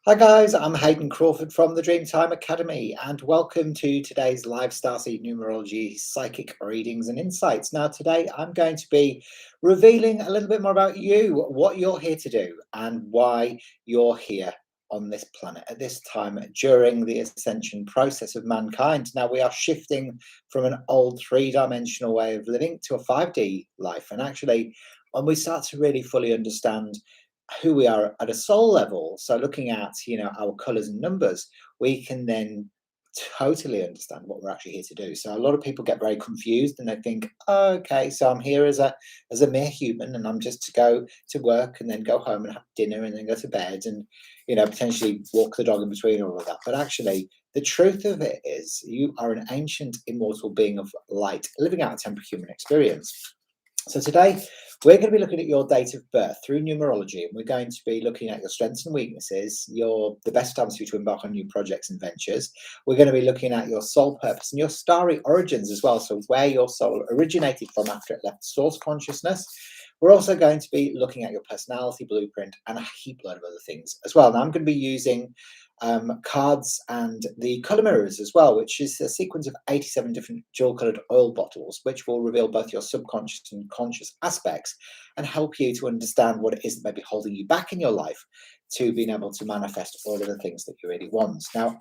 Hi guys, I'm Hayden Crawford from the Dreamtime Academy and welcome to today's live Starseed Numerology psychic readings and insights. Now today I'm going to be revealing a little bit more about you, what you're here to do and why you're here on this planet at this time during the ascension process of mankind. Now we are shifting from an old three-dimensional way of living to a 5D life, and actually when we start to really fully understand who we are at a soul level, so looking at our colors and numbers, we can then totally understand what we're actually here to do. So a lot of people get very confused and they think, oh, okay, so I'm here as a mere human and I'm just to go to work and then go home and have dinner and then go to bed and potentially walk the dog in between all of that. But actually the truth of it is you are an ancient immortal being of light living out a temporary human experience. So today we're going to be looking at your date of birth through numerology, and we're going to be looking at your strengths and weaknesses, the best times for you to embark on new projects and ventures. We're going to be looking at your soul purpose and your starry origins as well, so where your soul originated from after it left source consciousness. We're also going to be looking at your personality blueprint and a heap load of other things as well. Now I'm going to be using cards and the color mirrors as well, which is a sequence of 87 different dual colored oil bottles, which will reveal both your subconscious and conscious aspects and help you to understand what it is that may be holding you back in your life to being able to manifest all of the things that you really want. Now,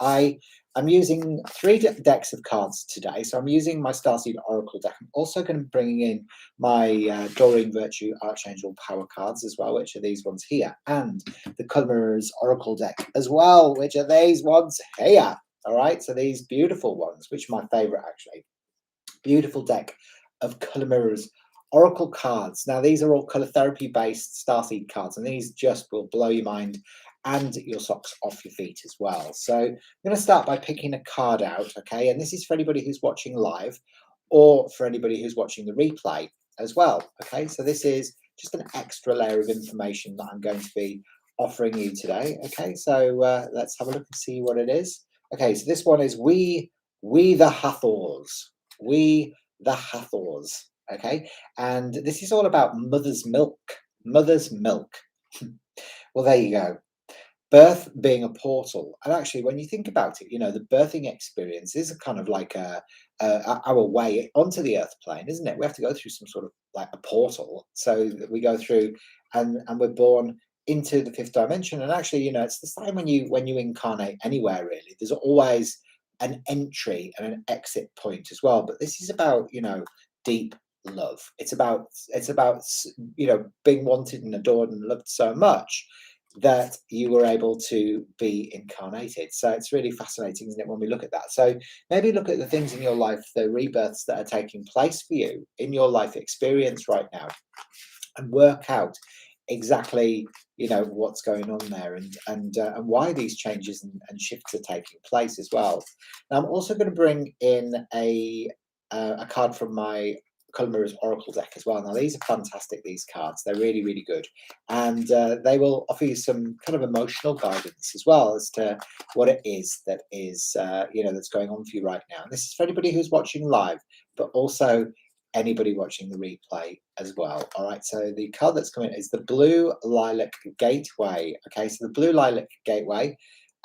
I'm using three decks of cards today. So I'm using my Starseed Oracle deck. I'm also going to be bringing in my Doreen Virtue Archangel Power cards as well, which are these ones here, and the Color's Oracle deck as well, which are these ones here. All right, so these beautiful ones, which are my favorite actually. Beautiful deck of Color's Oracle cards. Now, these are all color therapy based Starseed cards, and these just will blow your mind and your socks off your feet as well. So I'm going to start by picking a card out, okay? And this is for anybody who's watching live or for anybody who's watching the replay as well, okay? So this is just an extra layer of information that I'm going to be offering you today, okay? So let's have a look and see what it is. Okay, so this one is We the Hathors. We the Hathors, okay? And this is all about mother's milk. Mother's milk. Well, there you go. Birth being a portal. And actually, when you think about it, the birthing experience is a kind of like our way onto the earth plane, isn't it? We have to go through some sort of like a portal. So that we go through and we're born into the fifth dimension. And actually, it's the same when you incarnate anywhere, really. There's always an entry and an exit point as well. But this is about, deep love. It's about being wanted and adored and loved so much that you were able to be incarnated. So it's really fascinating, isn't it, when we look at that? So maybe look at the things in your life, the rebirths that are taking place for you in your life experience right now, and work out exactly what's going on there and why these changes and shifts are taking place as well. Now I'm also going to bring in a card from my Colmera's Oracle deck as well. Now these are fantastic, these cards. They're really, really good. And they will offer you some kind of emotional guidance as well as to what it is that is, that's going on for you right now. And this is for anybody who's watching live, but also anybody watching the replay as well. All right, so the card that's coming is the Blue Lilac Gateway. Okay, so the Blue Lilac Gateway,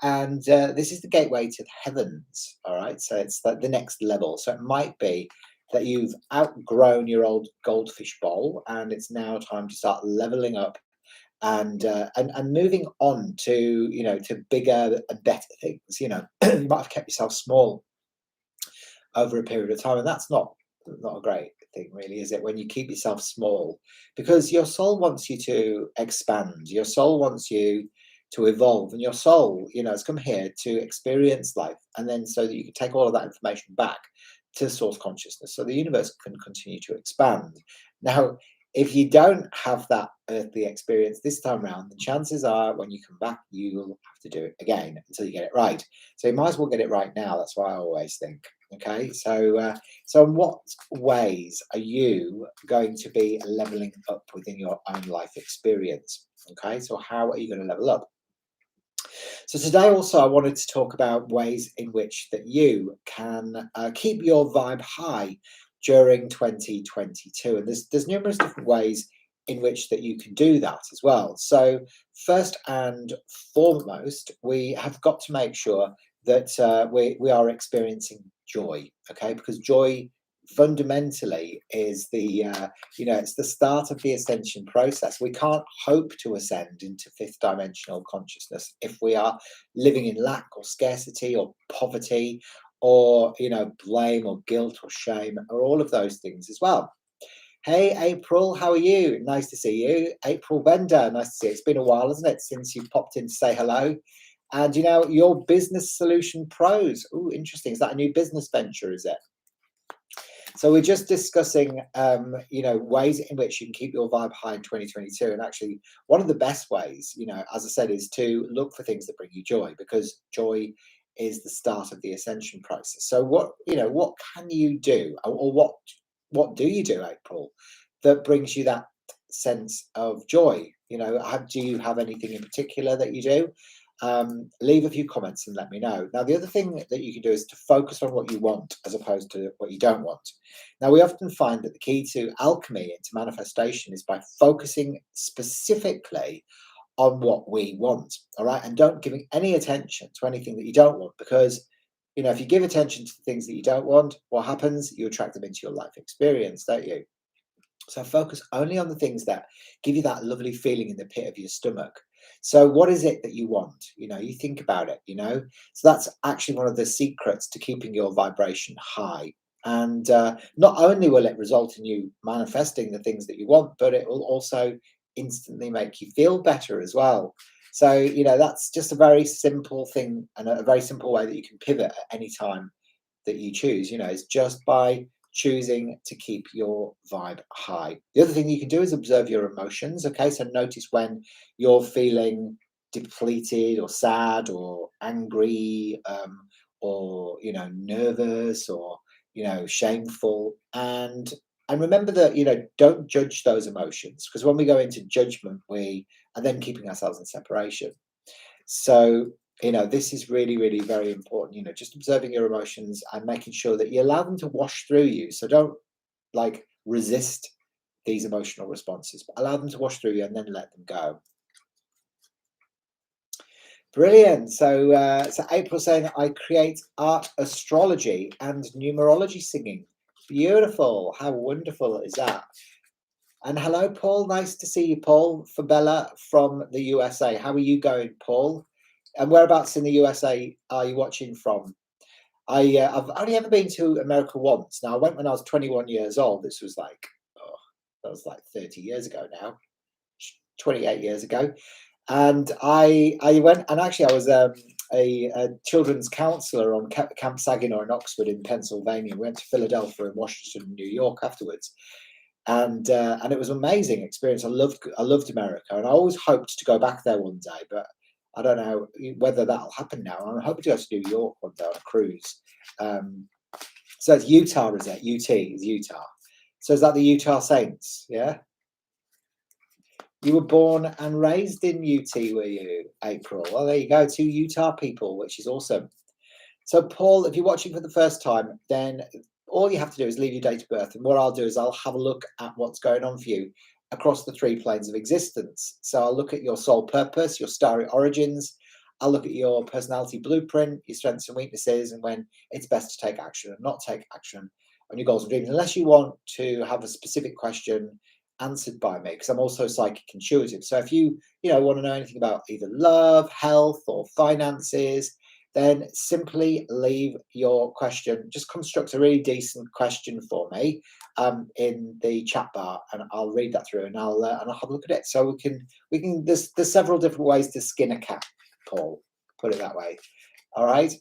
and this is the gateway to the heavens. All right, so it's like the next level. So it might be that you've outgrown your old goldfish bowl and it's now time to start leveling up and moving on to to bigger and better things. You might have kept yourself small over a period of time, and that's not a great thing, really, is it, when you keep yourself small? Because your soul wants you to expand, your soul wants you to evolve, and your soul has come here to experience life, and then so that you can take all of that information back to source consciousness so the universe can continue to expand. Now, if you don't have that earthly experience this time around, the chances are when you come back you will have to do it again until you get it right. So you might as well get it right now. That's what I always think. Okay, so in what ways are you going to be leveling up within your own life experience? Okay, so how are you going to level up? So today also I wanted to talk about ways in which that you can keep your vibe high during 2022, and there's numerous different ways in which that you can do that as well. So first and foremost, we have got to make sure that we are experiencing joy, okay? Because joy fundamentally is the it's the start of the ascension process. We can't hope to ascend into fifth dimensional consciousness if we are living in lack or scarcity or poverty or blame or guilt or shame or all of those things as well. Hey April, how are you? Nice to see you. April Bender, nice to see you. It's been a while, hasn't it, since you popped in to say hello. And your business solution pros. Oh, interesting. Is that a new business venture, is it? So we're just discussing, ways in which you can keep your vibe high in 2022. And actually, one of the best ways, as I said, is to look for things that bring you joy, because joy is the start of the ascension process. So what can you do, or what do you do, April, that brings you that sense of joy? Do you have anything in particular that you do? Leave a few comments and let me know. Now, the other thing that you can do is to focus on what you want as opposed to what you don't want. Now, we often find that the key to alchemy and to manifestation is by focusing specifically on what we want, all right? And don't give any attention to anything that you don't want, because, if you give attention to the things that you don't want, what happens? You attract them into your life experience, don't you? So focus only on the things that give you that lovely feeling in the pit of your stomach. So what is it that you want? You think about it, So that's actually one of the secrets to keeping your vibration high. And not only will it result in you manifesting the things that you want, but it will also instantly make you feel better as well. So, that's just a very simple thing, and a very simple way that you can pivot at any time that you choose, is just by choosing to keep your vibe high. The other thing you can do is observe your emotions. Okay, so notice when you're feeling depleted or sad or angry, or nervous or shameful, and remember that don't judge those emotions, because when we go into judgment, we are then keeping ourselves in separation. So this is really, really very important, just observing your emotions and making sure that you allow them to wash through you. So don't resist these emotional responses, but allow them to wash through you and then let them go. Brilliant. So April saying, I create art, astrology and numerology singing. Beautiful. How wonderful is that? And hello, Paul. Nice to see you, Paul. Fabella from the USA. How are you going, Paul? And whereabouts in the USA are you watching from? I've only ever been to America once. Now, I went when I was 21 years old. This was that was like 30 years ago now, 28 years ago. And I went, and actually I was a children's counsellor on Camp Saginaw in Oxford in Pennsylvania. We went to Philadelphia and Washington, New York afterwards. And it was an amazing experience. I loved America, and I always hoped to go back there one day, but I don't know whether that'll happen now. I'm hoping to go to New York one day on a cruise. So it's Utah, is it? UT is Utah. So is that the Utah Saints? Yeah. You were born and raised in UT, were you, April? Well, there you go, two Utah people, which is awesome. So, Paul, if you're watching for the first time, then all you have to do is leave your date of birth. And what I'll do is I'll have a look at what's going on for you across the three planes of existence. So I'll look at your soul purpose, your starry origins. I'll look at your personality blueprint, your strengths and weaknesses, and when it's best to take action and not take action on your goals and dreams, unless you want to have a specific question answered by me, because I'm also psychic intuitive. So if you want to know anything about either love, health, or finances, then simply leave your question. Just construct a really decent question for me in the chat bar, and I'll read that through, and I'll have a look at it. So we can. There's several different ways to skin a cat, Paul. Put it that way. All right.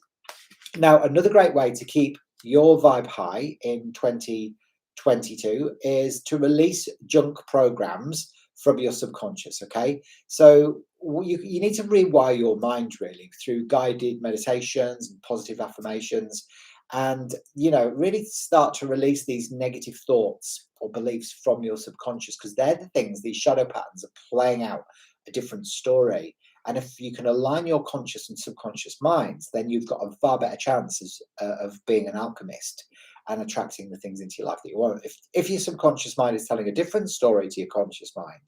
Now, another great way to keep your vibe high in 2022 is to release junk programs from your subconscious. Okay, so you need to rewire your mind really through guided meditations and positive affirmations, and really start to release these negative thoughts or beliefs from your subconscious, because they're the things, these shadow patterns are playing out a different story. And if you can align your conscious and subconscious minds, then you've got a far better chance of being an alchemist. and attracting the things into your life that you want. If your subconscious mind is telling a different story to your conscious mind,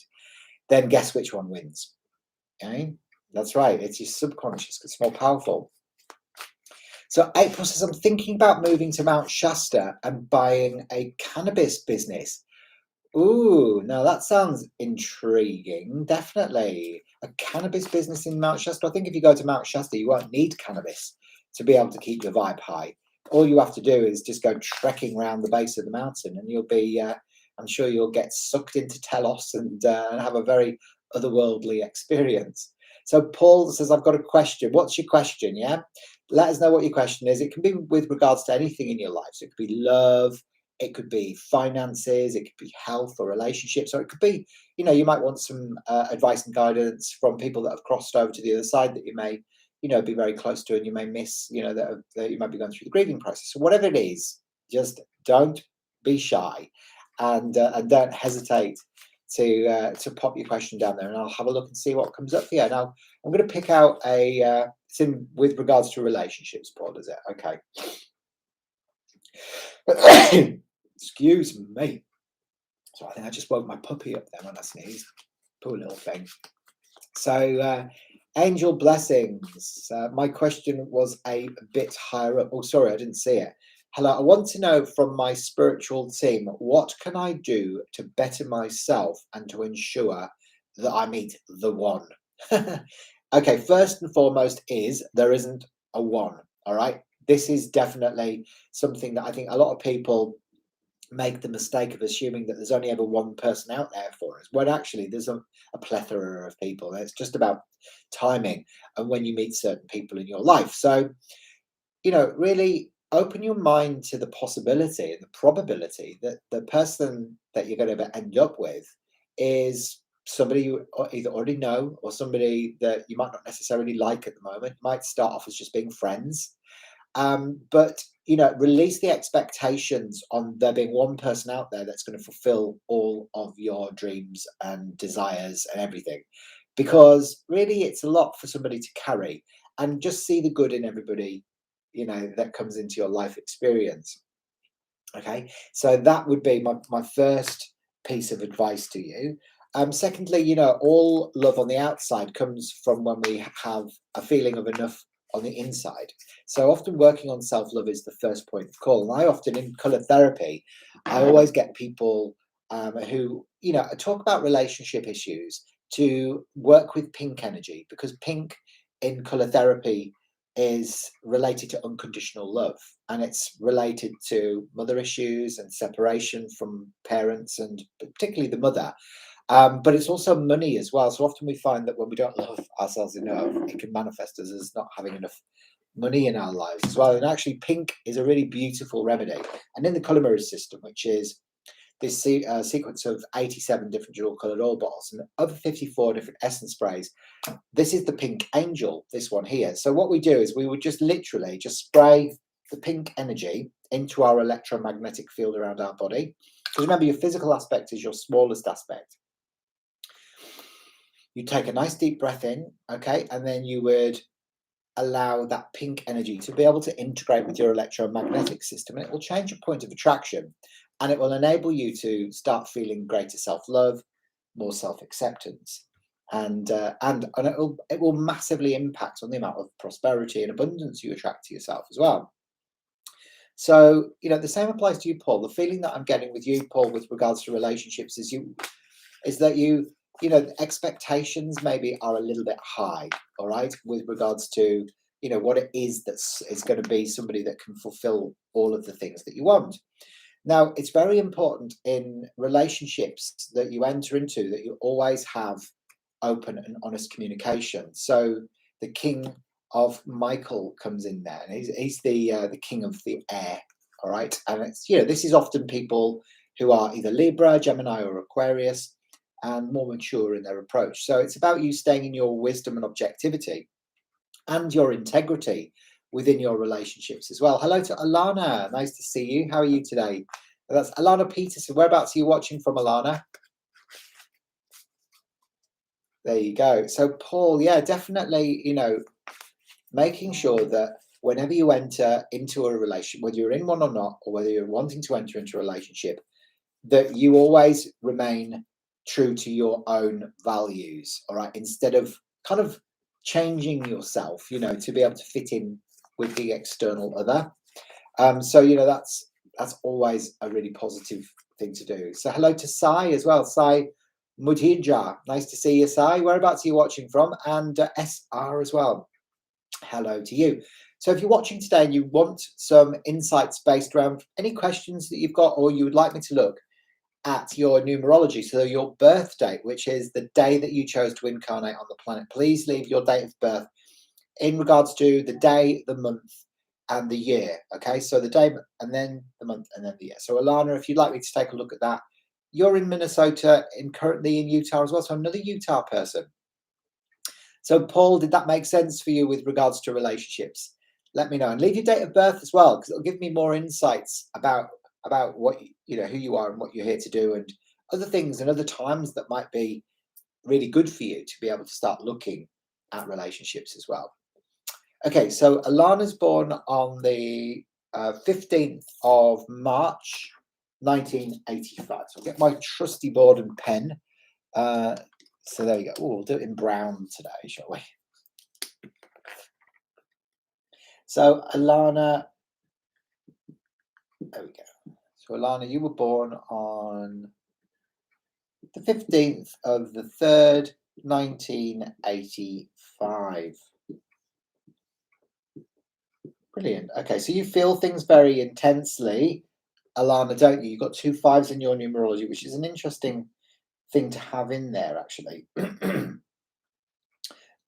then guess which one wins? Okay, that's right. It's your subconscious. It's more powerful. So April says, I'm thinking about moving to Mount Shasta and buying a cannabis business. Ooh, now that sounds intriguing. Definitely. A cannabis business in Mount Shasta. I think if you go to Mount Shasta, you won't need cannabis to be able to keep your vibe high. All you have to do is just go trekking around the base of the mountain, and you'll be, I'm sure you'll get sucked into Telos and have a very otherworldly experience. So Paul says, I've got a question. What's your question? Yeah. Let us know what your question is. It can be with regards to anything in your life. So it could be love, it could be finances, it could be health or relationships, or it could be, you might want some advice and guidance from people that have crossed over to the other side that you may, be very close to, and you may miss, that you might be going through the grieving process. So whatever it is, just don't be shy, and don't hesitate to pop your question down there, and I'll have a look and see what comes up for you. Now, I'm going to pick out it's in with regards to relationships, Paul, is it? Okay. Excuse me. So I think I just woke my puppy up there when I sneezed. Poor little thing. So, angel blessings. My question was a bit higher up. Oh, sorry, I didn't see it. Hello, I want to know from my spiritual team, what can I do to better myself and to ensure that I meet the one? Okay, first and foremost is there isn't a one, all right? This is definitely something that I think a lot of people make the mistake of assuming that there's only ever one person out there for us, when actually there's a plethora of people. It's just about timing and when you meet certain people in your life. So, really open your mind to the possibility and the probability that the person that you're going to end up with is somebody you either already know or somebody that you might not necessarily like at the moment. It might start off as just being friends. But release the expectations on there being one person out there that's going to fulfill all of your dreams and desires and everything, because really it's a lot for somebody to carry. And just see the good in everybody that comes into your life experience. Okay, so that would be my first piece of advice to you. Secondly, all love on the outside comes from when we have a feeling of enough on the inside. So often working on self-love is the first point of call. And I often, in colour therapy, I always get people who, talk about relationship issues to work with pink energy, because pink in colour therapy is related to unconditional love, and it's related to mother issues and separation from parents, and particularly the mother. But it's also money as well. So often we find that when we don't love ourselves enough, it can manifest as not having enough money in our lives as well. And actually, pink is a really beautiful remedy. And in the colour mirrors system, which is this sequence of 87 different dual coloured oil bottles and over 54 different essence sprays, this is the pink angel, this one here. So what we do is we would just literally just spray the pink energy into our electromagnetic field around our body. Because remember, your physical aspect is your smallest aspect. You take a nice deep breath in, okay, and then you would allow that pink energy to be able to integrate with your electromagnetic system, and it will change your point of attraction, and it will enable you to start feeling greater self-love, more self-acceptance, and it will massively impact on the amount of prosperity and abundance you attract to yourself as well. So, the same applies to you, Paul. The feeling that I'm getting with you, Paul, with regards to relationships is that expectations maybe are a little bit high, all right, with regards to, what it is is going to be somebody that can fulfill all of the things that you want. Now, it's very important in relationships that you enter into that you always have open and honest communication. So the King of Michael comes in there, and he's the king of the air, all right? And it's, this is often people who are either Libra, Gemini, or Aquarius, and more mature in their approach. So it's about you staying in your wisdom and objectivity and your integrity within your relationships as well. Hello to Alana. Nice to see you. How are you today? That's Alana Peterson. Whereabouts are you watching from, Alana? There you go. So Paul, yeah, definitely, making sure that whenever you enter into a relationship, whether you're in one or not, or whether you're wanting to enter into a relationship, that you always remain true to your own values, all right, instead of kind of changing yourself, to be able to fit in with the external other. So that's always a really positive thing to do. So hello to Sai as well. Sai Mudhija, nice to see you, Sai. Whereabouts are you watching from? And SR as well. Hello to you. So if you're watching today and you want some insights based around any questions that you've got, or you would like me to look at your numerology, so your birth date, which is the day that you chose to incarnate on the planet, please leave your date of birth in regards to the day, the month, and the year. Okay, so the day, and then the month, and then the year. So Alana, if you'd like me to take a look at that, you're in Minnesota and currently in Utah as well, so another Utah person. So Paul, did that make sense for you with regards to relationships? Let me know, and leave your date of birth as well, because it'll give me more insights about what who you are and what you're here to do, and other things and other times that might be really good for you to be able to start looking at relationships as well. Okay, so Alana's born on the 15th of March 1985. So I'll get my trusty board and pen. So there you go. Oh, we'll do it in brown today, shall we? So Alana, there we go. So Alana, you were born on the 15th of the 3rd, 1985. Brilliant. Okay, so you feel things very intensely, Alana, don't you? You've got 2 5s in your numerology, which is an interesting thing to have in there, actually.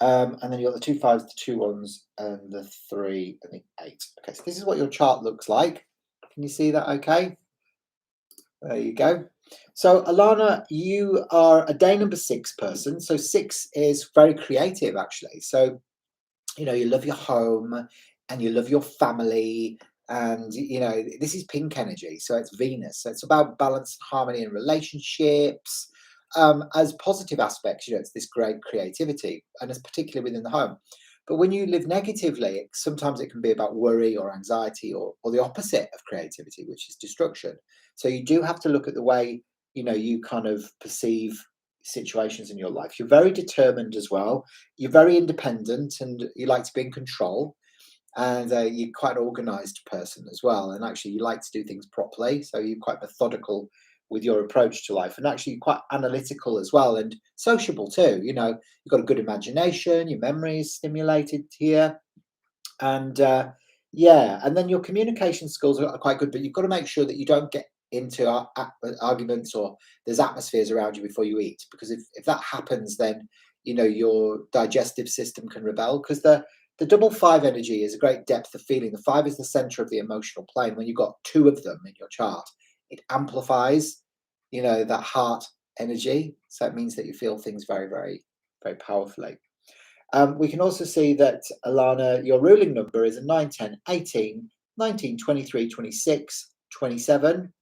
And then you've got the 2 5s, the 2 1s, and the 3 and the 8. Okay, so this is what your chart looks like. Can you see that okay? There you go. So Alana, you are a day number 6 person. So 6 is very creative, actually. So, you love your home and you love your family. And, this is pink energy. So it's Venus. So it's about balance and harmony in relationships. As positive aspects, it's this great creativity, and it's particularly within the home. But when you live negatively, sometimes it can be about worry or anxiety, or the opposite of creativity, which is destruction. So you do have to look at the way, you kind of perceive situations in your life. You're very determined as well. You're very independent and you like to be in control. And you're quite an organized person as well. And actually, you like to do things properly. So you're quite methodical with your approach to life, and actually quite analytical as well, and sociable too. You've got a good imagination, your memory is stimulated here. And and then your communication skills are quite good, but you've got to make sure that you don't get into arguments, or there's atmospheres around you before you eat, because if that happens, then your digestive system can rebel, because the double 5 energy is a great depth of feeling. The 5 is the center of the emotional plane. When you've got 2 of them in your chart, it amplifies, that heart energy. So it means that you feel things very, very, very powerfully. We can also see that, Alana, your ruling number is a 9, 10, 18, 19, 23, 26, 27,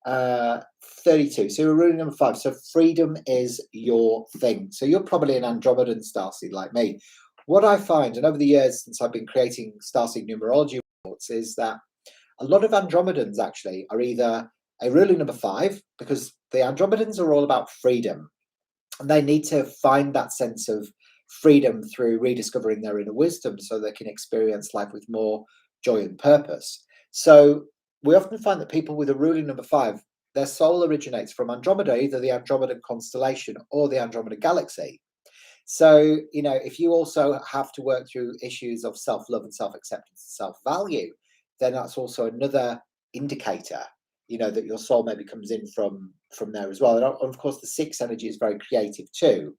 32. So you're ruling number 5. So freedom is your thing. So you're probably an Andromedan starseed like me. What I find, and over the years since I've been creating Starseed Numerology reports, is that a lot of Andromedans actually are either a ruling number 5, because the Andromedans are all about freedom, and they need to find that sense of freedom through rediscovering their inner wisdom, so they can experience life with more joy and purpose. So we often find that people with a ruling number 5, their soul originates from Andromeda, either the Andromedan constellation or the Andromeda galaxy. So, if you also have to work through issues of self-love and self-acceptance and self-value, then that's also another indicator, that your soul maybe comes in from there as well. And of course, the 6 energy is very creative too.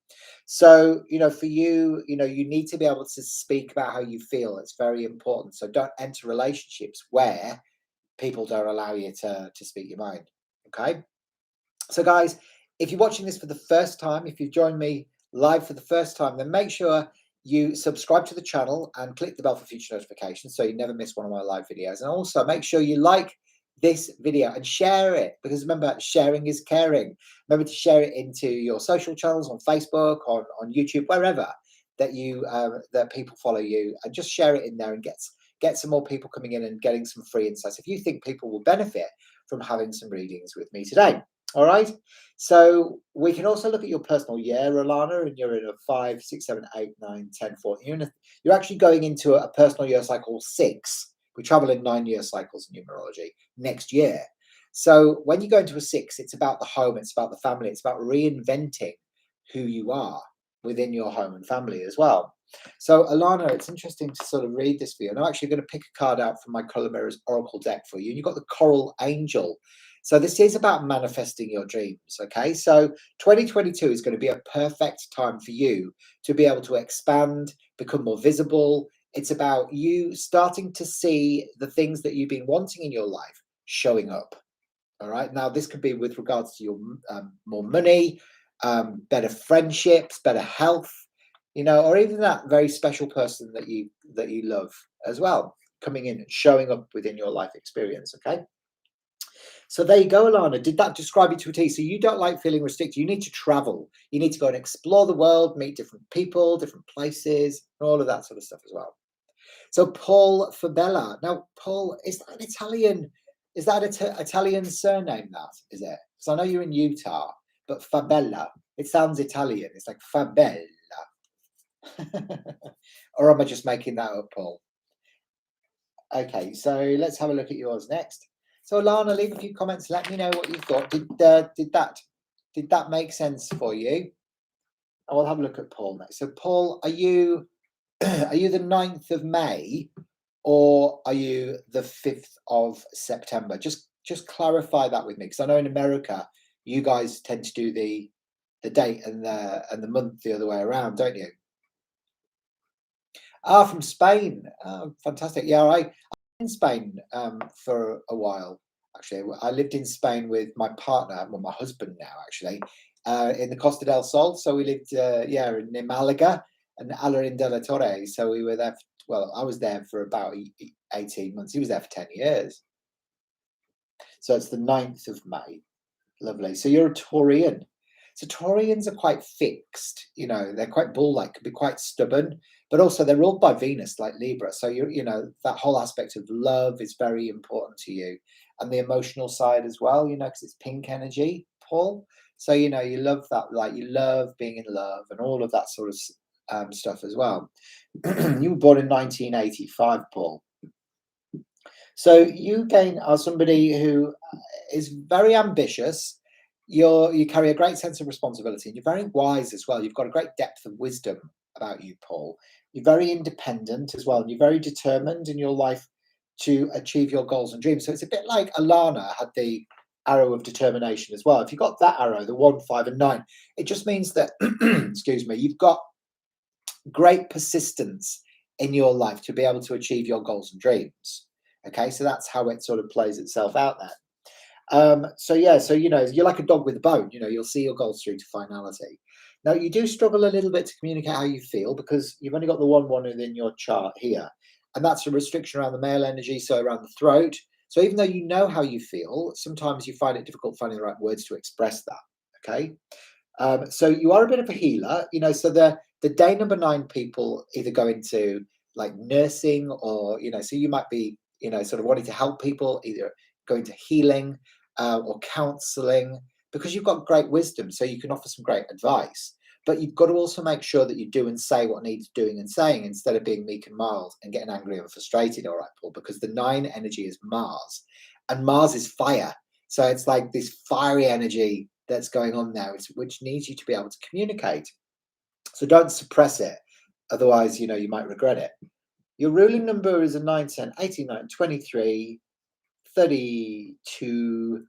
So, for you, you need to be able to speak about how you feel. It's very important. So don't enter relationships where people don't allow you to speak your mind. Okay. So guys, if you're watching this for the first time, if you've joined me live for the first time, then make sure you subscribe to the channel and click the bell for future notifications so you never miss one of my live videos. And also make sure you like this video and share it, because remember, sharing is caring. Remember to share it into your social channels, on Facebook, on YouTube, wherever that you that people follow you, and just share it in there and get some more people coming in and getting some free insights if you think people will benefit from having some readings with me today. All right. So we can also look at your personal year, Alana, and you're in a 5, 6, 7, 8, 9, 10, 14. You're actually going into a personal year cycle 6. We travel in 9-year cycles in numerology next year. So when you go into a 6, it's about the home, it's about the family, it's about reinventing who you are within your home and family as well. So Alana, it's interesting to sort of read this for you. And I'm actually going to pick a card out from my Colour Mirrors Oracle deck for you. And you've got the Coral Angel. So this is about manifesting your dreams, okay? So 2022 is going to be a perfect time for you to be able to expand, become more visible. It's about you starting to see the things that you've been wanting in your life showing up, all right? Now, this could be with regards to your more money, better friendships, better health, or even that very special person that you love as well, coming in and showing up within your life experience, okay? So there you go, Alana. Did that describe you to a T? So you don't like feeling restricted. You need to travel. You need to go and explore the world, meet different people, different places, all of that sort of stuff as well. So Paul Fabella. Now, Paul, is that an Italian? Is that an Italian surname? That is it? Because I know you're in Utah, but Fabella. It sounds Italian. It's like Fabella. Or am I just making that up, Paul? Okay, so let's have a look at yours next. So Alana, leave a few comments. Let me know what you thought. Did that make sense for you? I will have a look at Paul next. So Paul, are you are you the 9th of May or are you the 5th of September? Just clarify that with me, because I know in America you guys tend to do the date and the month the other way around, don't you? Ah, from Spain. Fantastic. Yeah, I in Spain for a while. Actually, I lived in Spain with my partner, well, my husband now, actually, in the Costa del Sol. So we lived, near Malaga and Alarin de la Torre. So we were there. I was there for about 18 months. He was there for 10 years. So it's the 9th of May. Lovely. So you're a Taurian. So Taurians are quite fixed, they're quite bull-like, can be quite stubborn, but also they're ruled by Venus, like Libra. So that whole aspect of love is very important to you, and the emotional side as well, because it's pink energy, Paul. So you love that, like you love being in love and all of that sort of stuff as well. You were born in 1985, Paul. So you again are somebody who is very ambitious. You carry a great sense of responsibility, and you're very wise as well. You've got a great depth of wisdom about you, Paul. You're very independent as well, and you're very determined in your life to achieve your goals and dreams. So it's a bit like Alana had the arrow of determination as well. If you got that arrow, the 1, 5, and 9, it just means that, excuse me, you've got great persistence in your life to be able to achieve your goals and dreams. Okay, so that's how it sort of plays itself out there. So you're like a dog with a bone. You'll see your goals through to finality. Now, you do struggle a little bit to communicate how you feel, because you've only got the 1 within your chart here, and that's a restriction around the male energy, so around the throat. So even though you know how you feel, sometimes you find it difficult finding the right words to express that. Okay, so you are a bit of a healer, so the day number 9 people either go into like nursing, or so you might be sort of wanting to help people, either going to healing or counseling, because you've got great wisdom, so you can offer some great advice. But you've got to also make sure that you do and say what needs doing and saying, instead of being meek and mild and getting angry and frustrated. All right, Paul, because the 9 energy is Mars, and Mars is fire. So it's like this fiery energy that's going on there, which needs you to be able to communicate. So don't suppress it. Otherwise, you might regret it. Your ruling number is a 9, 10, 18, 9, 23, 32,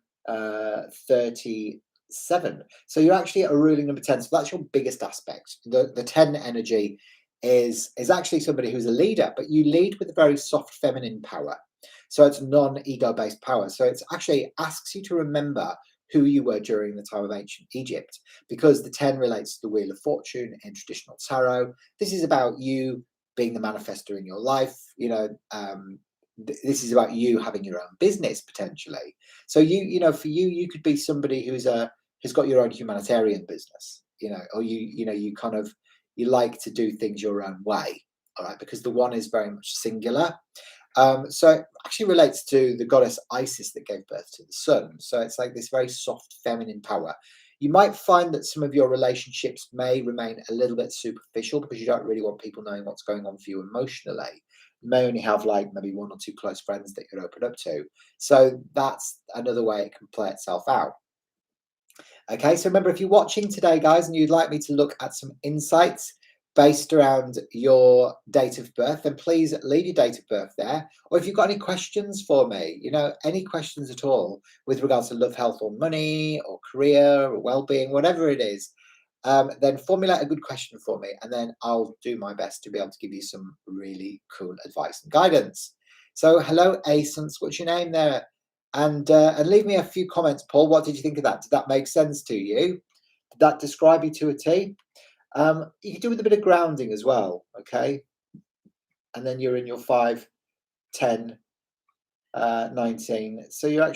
37. So you're actually a ruling number 10. So that's your biggest aspect. The 10 energy is actually somebody who's a leader, but you lead with a very soft feminine power. So it's non-ego based power. So it actually asks you to remember who you were during the time of ancient Egypt, because the 10 relates to the Wheel of Fortune in traditional tarot. This is about you being the manifestor in your life. This is about you having your own business potentially. So for you could be somebody who's got your own humanitarian business, or you kind of, you like to do things your own way. All right, because the 1 is very much singular. So it actually relates to the goddess Isis that gave birth to the sun. So it's like this very soft feminine power. You might find that some of your relationships may remain a little bit superficial because you don't really want people knowing what's going on for you emotionally. You may only have like maybe one or two close friends that you'd open up to. So that's another way it can play itself out. Okay, so remember, if you're watching today, guys, and you'd like me to look at some insights based around your date of birth, then please leave your date of birth there. Or if you've got any questions for me, any questions at all with regards to love, health, or money, or career, or well-being, whatever it is, then formulate a good question for me, and then I'll do my best to be able to give you some really cool advice and guidance. So, hello, Asence. What's your name there? And leave me a few comments, Paul. What did you think of that? Did that make sense to you? Did that describe you to a T? You can do with a bit of grounding as well, okay? And then you're in your 5, 10, 19. So you're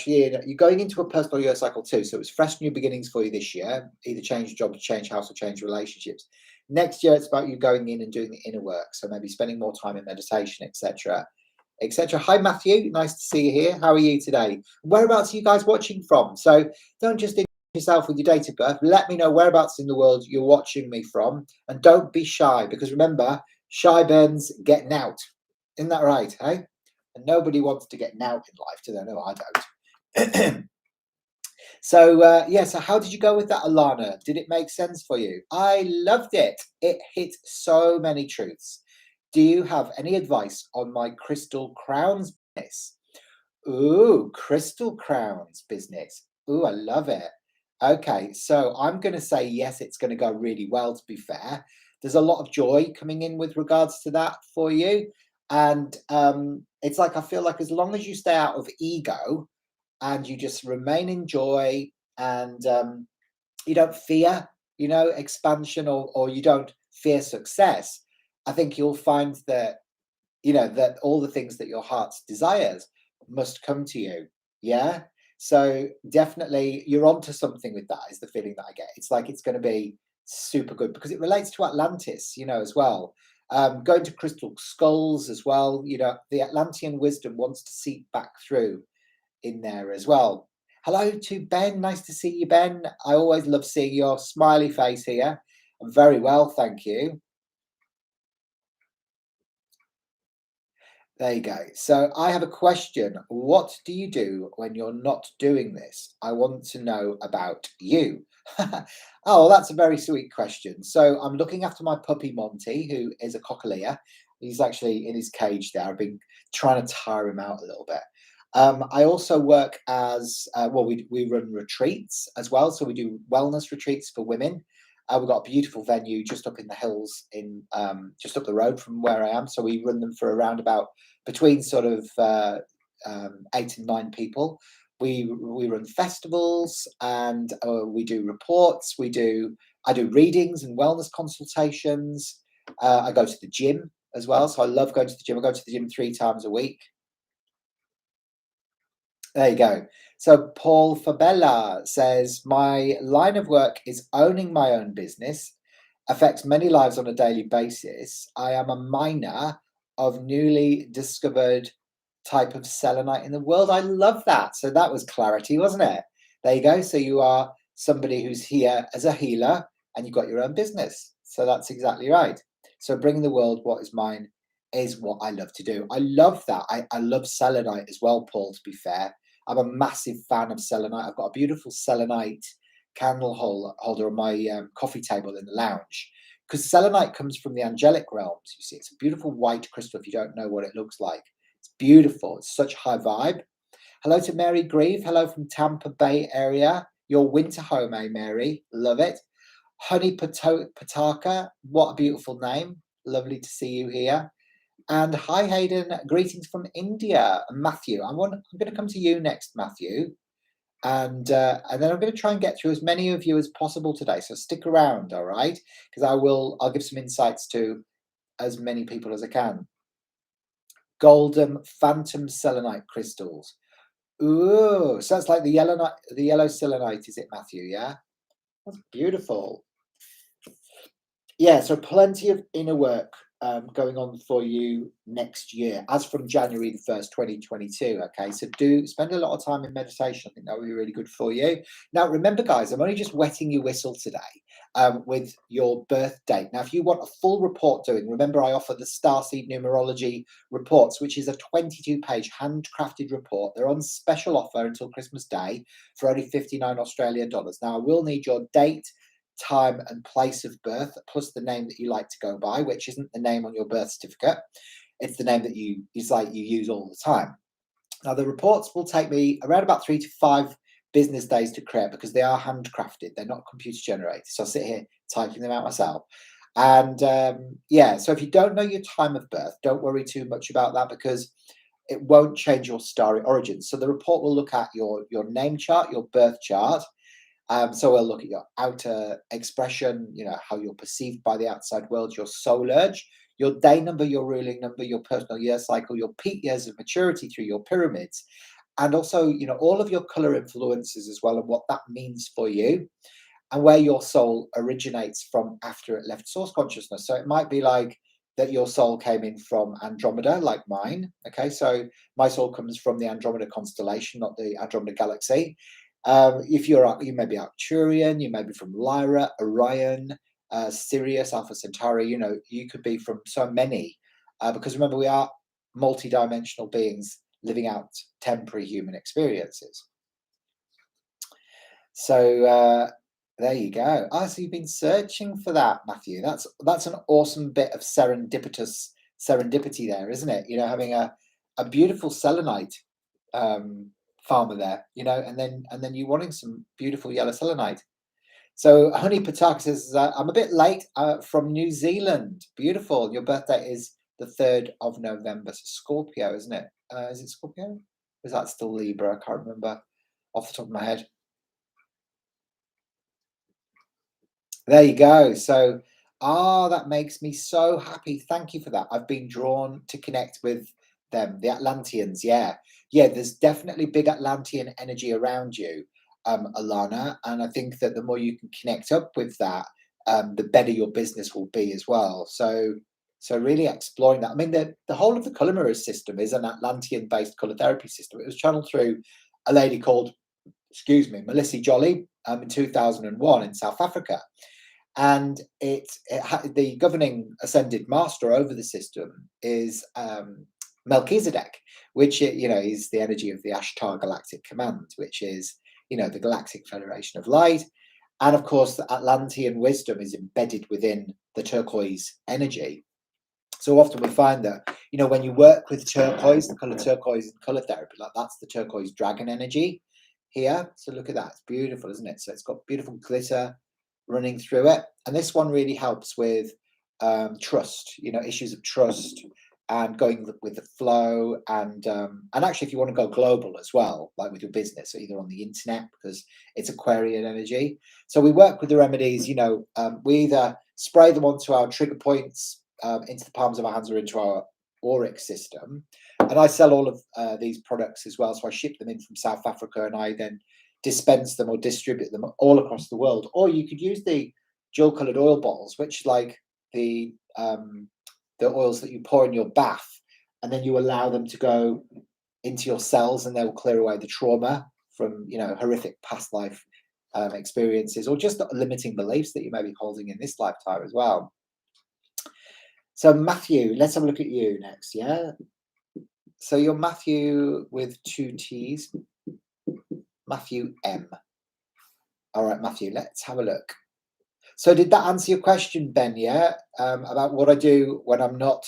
going into a personal year cycle too. So it's fresh new beginnings for you this year. Either change jobs, change house, or change relationships. Next year, it's about you going in and doing the inner work. So maybe spending more time in meditation, etc. etc. Hi, Matthew. Nice to see you here. How are you today? Whereabouts are you guys watching from? So don't just introduce yourself with your date of birth. Let me know whereabouts in the world you're watching me from. And don't be shy, because remember, shy burns getting out. Isn't that right? Hey? And nobody wants to get out in life, do they? No, I don't. So how did you go with that, Alana? Did it make sense for you? I loved it. It hit so many truths. Do you have any advice on my crystal crowns business? Ooh, crystal crowns business. Ooh, I love it. Okay, so I'm going to say yes, it's going to go really well, to be fair. There's a lot of joy coming in with regards to that for you. And it's like, I feel like as long as you stay out of ego and you just remain in joy, and you don't fear, expansion, or you don't fear success, I think you'll find that, that all the things that your heart desires must come to you. Yeah. So definitely you're onto something with that, is the feeling that I get. It's like it's going to be super good because it relates to Atlantis, as well. Going to crystal skulls as well, the Atlantean wisdom wants to seep back through in there as well. Hello to Ben. Nice to see you, Ben. I always love seeing your smiley face here. I'm very well, thank you. There you go. So I have a question. What do you do when you're not doing this? I want to know about you. Oh, that's a very sweet question. So I'm looking after my puppy Monty, who is a cockaleer. He's actually in his cage there. I've been trying to tire him out a little bit. I also work as we run retreats as well. So we do wellness retreats for women. We've got a beautiful venue just up in the hills, in just up the road from where I am. So we run them for around about between sort of 8 and 9 people. We run festivals, and we do reports. I do readings and wellness consultations. I go to the gym as well. So I love going to the gym. I go to the gym 3 times a week. There you go. So Paul Fabella says, my line of work is owning my own business, affects many lives on a daily basis. I am a miner of newly discovered type of selenite in the world. I love that. So that was clarity, wasn't it? There you go. So you are somebody who's here as a healer, and you've got your own business. So that's exactly right. So bringing the world what is mine is what I love to do. I love that. I love selenite as well, Paul, to be fair. I'm a massive fan of selenite. I've got a beautiful selenite candle holder on my coffee table in the lounge, because selenite comes from the angelic realms. You see, it's a beautiful white crystal. If you don't know what it looks like, it's beautiful. It's such high vibe. Hello to Mary Grieve. Hello from Tampa Bay area. Your winter home, eh, Mary? Love it. Honey Pataka. What a beautiful name. Lovely to see you here. And hi, Hayden. Greetings from India. Matthew, I'm going to come to you next, Matthew. And then I'm going to try and get through as many of you as possible today. So stick around, all right? Because I'll give some insights to as many people as I can. Golden phantom selenite crystals. Ooh, so that's like the yellow selenite, is it, Matthew? Yeah, that's beautiful. Yeah, so plenty of inner work going on for you next year, as from January the 1st, 2022. Okay, so do spend a lot of time in meditation. I think that would be really good for you. Now, remember, guys, I'm only just wetting your whistle today with your birth date. Now, if you want a full report doing, remember, I offer the Starseed Numerology reports, which is a 22-page handcrafted report. They're on special offer until Christmas Day for only 59 Australian dollars. Now, I will need your date, time and place of birth, plus the name that you like to go by, which isn't the name on your birth certificate. It's the name that you use all the time. Now, the reports will take me around about 3 to 5 business days to create, because they are handcrafted. They're not computer generated. So I'll sit here typing them out myself. And yeah, so if you don't know your time of birth, don't worry too much about that, because it won't change your starry origins. So the report will look at your name chart, your birth chart. So we'll look at your outer expression, how you're perceived by the outside world, your soul urge, your day number, your ruling number, your personal year cycle, your peak years of maturity through your pyramids, and also, all of your color influences as well, and what that means for you, and where your soul originates from after it left source consciousness. So it might be like that your soul came in from Andromeda, like mine. Okay, so my soul comes from the Andromeda constellation, not the Andromeda galaxy. If you may be Arcturian, you may be from Lyra, Orion, Sirius, Alpha Centauri. You could be from so many, because remember, we are multi-dimensional beings living out temporary human experiences. So there you go. So you've been searching for that, Matthew. That's an awesome bit of serendipity there, isn't it? Having a beautiful selenite farmer there, and then you wanting some beautiful yellow selenite. So Honey Patak says, I'm a bit late from New Zealand. Beautiful. Your birthday is the 3rd of November. So Scorpio, isn't it? Is it Scorpio? Or is that still Libra? I can't remember off the top of my head. There you go. So, that makes me so happy. Thank you for that. I've been drawn to connect with them, the Atlanteans. Yeah. There's definitely big Atlantean energy around you, Alana. And I think that the more you can connect up with that, the better your business will be as well. So really exploring that. I mean, the whole of the color mirror system is an Atlantean-based color therapy system. It was channeled through a lady called, Melissa Jolly, in 2001 in South Africa. And the governing ascended master over the system is Melchizedek, which is the energy of the Ashtar Galactic Command, which is the Galactic Federation of Light, and of course the Atlantean wisdom is embedded within the turquoise energy. So often we find that when you work with turquoise, the color turquoise in color therapy, like that's the turquoise dragon energy here. So look at that; it's beautiful, isn't it? So it's got beautiful glitter running through it, and this one really helps with trust, issues of trust and going with the flow, and actually if you want to go global as well, like with your business, either on the internet, because it's Aquarian energy. So we work with the remedies, we either spray them onto our trigger points, into the palms of our hands, or into our auric system, and I sell all of these products as well. So I ship them in from South Africa, and I then dispense them or distribute them all across the world. Or you could use the dual colored oil bottles, which like the oils that you pour in your bath, and then you allow them to go into your cells, and they will clear away the trauma from horrific past life experiences, or just limiting beliefs that you may be holding in this lifetime as well. So Matthew, let's have a look at you next. Yeah, so you're Matthew with 2 T's. Matthew M. All right, Matthew, let's have a look. So did that answer your question, Ben? Yeah, about what I do when I'm not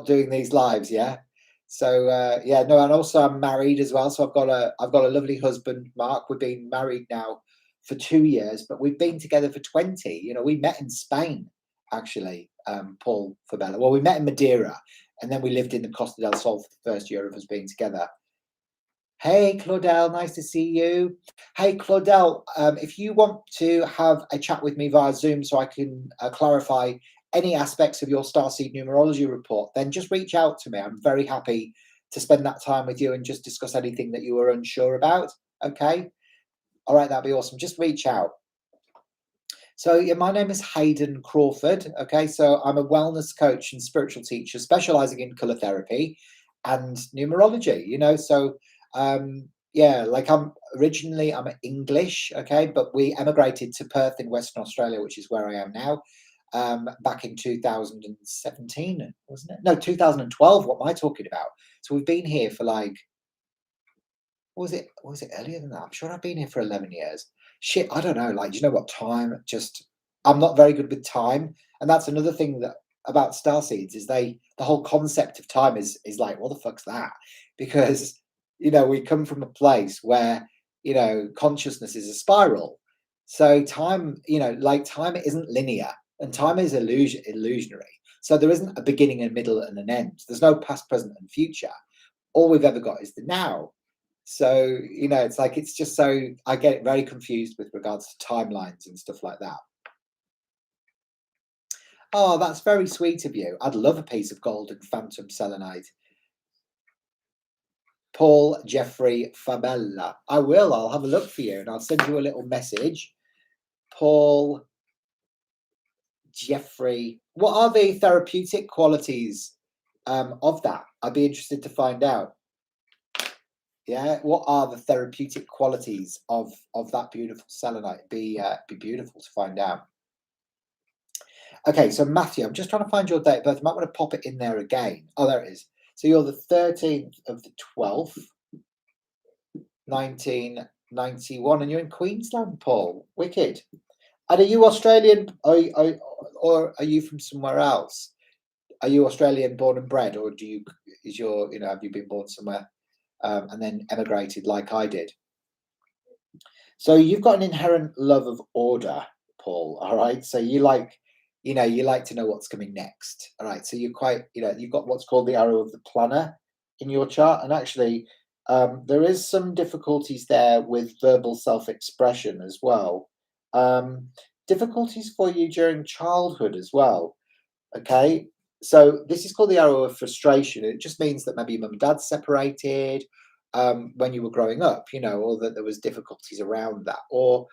doing these lives. Yeah. So and also I'm married as well. So I've got a lovely husband, Mark. We've been married now for 2 years, but we've been together for 20. We met in Spain, actually, Paul Fabella. Well, we met in Madeira, and then we lived in the Costa del Sol for the first year of us being together. Hey, Claudel, nice to see you. Hey, Claudel, if you want to have a chat with me via Zoom so I can clarify any aspects of your Starseed Numerology report, then just reach out to me. I'm very happy to spend that time with you and just discuss anything that you were unsure about. Okay? All right, that'd be awesome. Just reach out. So, yeah, my name is Hayden Crawford. Okay, so I'm a wellness coach and spiritual teacher specializing in color therapy and numerology. Yeah, like I'm English, okay, but we emigrated to Perth in Western Australia, which is where I am now, back in 2017, wasn't it? No, 2012. What am I talking about? So we've been here for like was it earlier than that? I'm sure I've been here for 11 years. Shit, I don't know. Like, do you know what time? Just I'm not very good with time. And that's another thing that about star seeds is the whole concept of time is like, what the fuck's that? Because we come from a place where, consciousness is a spiral. So time, like time isn't linear and time is illusionary. So there isn't a beginning, a middle, and an end. There's no past, present, and future. All we've ever got is the now. So, it's like it's just so I get very confused with regards to timelines and stuff like that. Oh, that's very sweet of you. I'd love a piece of golden phantom selenite. Paul Jeffrey Fabella. I will. I'll have a look for you and I'll send you a little message. Paul Jeffrey. What are the therapeutic qualities of that? I'd be interested to find out. Yeah, what are the therapeutic qualities of that beautiful selenite? Be beautiful to find out. Okay, so Matthew, I'm just trying to find your date of birth. I might want to pop it in there again. Oh, there it is. So you're the 13th of the 12th, 1991, and you're in Queensland, Paul. Wicked. And are you Australian, or are you from somewhere else? Are you Australian born and bred, or have you been born somewhere and then emigrated like I did? So you've got an inherent love of order, Paul. All right. So you like to know what's coming next. All right. So you're quite, you've got what's called the arrow of the planner in your chart. And actually, there is some difficulties there with verbal self-expression as well. Difficulties for you during childhood as well. Okay. So this is called the arrow of frustration. It just means that maybe mum and dad separated when you were growing up, or that there was difficulties around that, or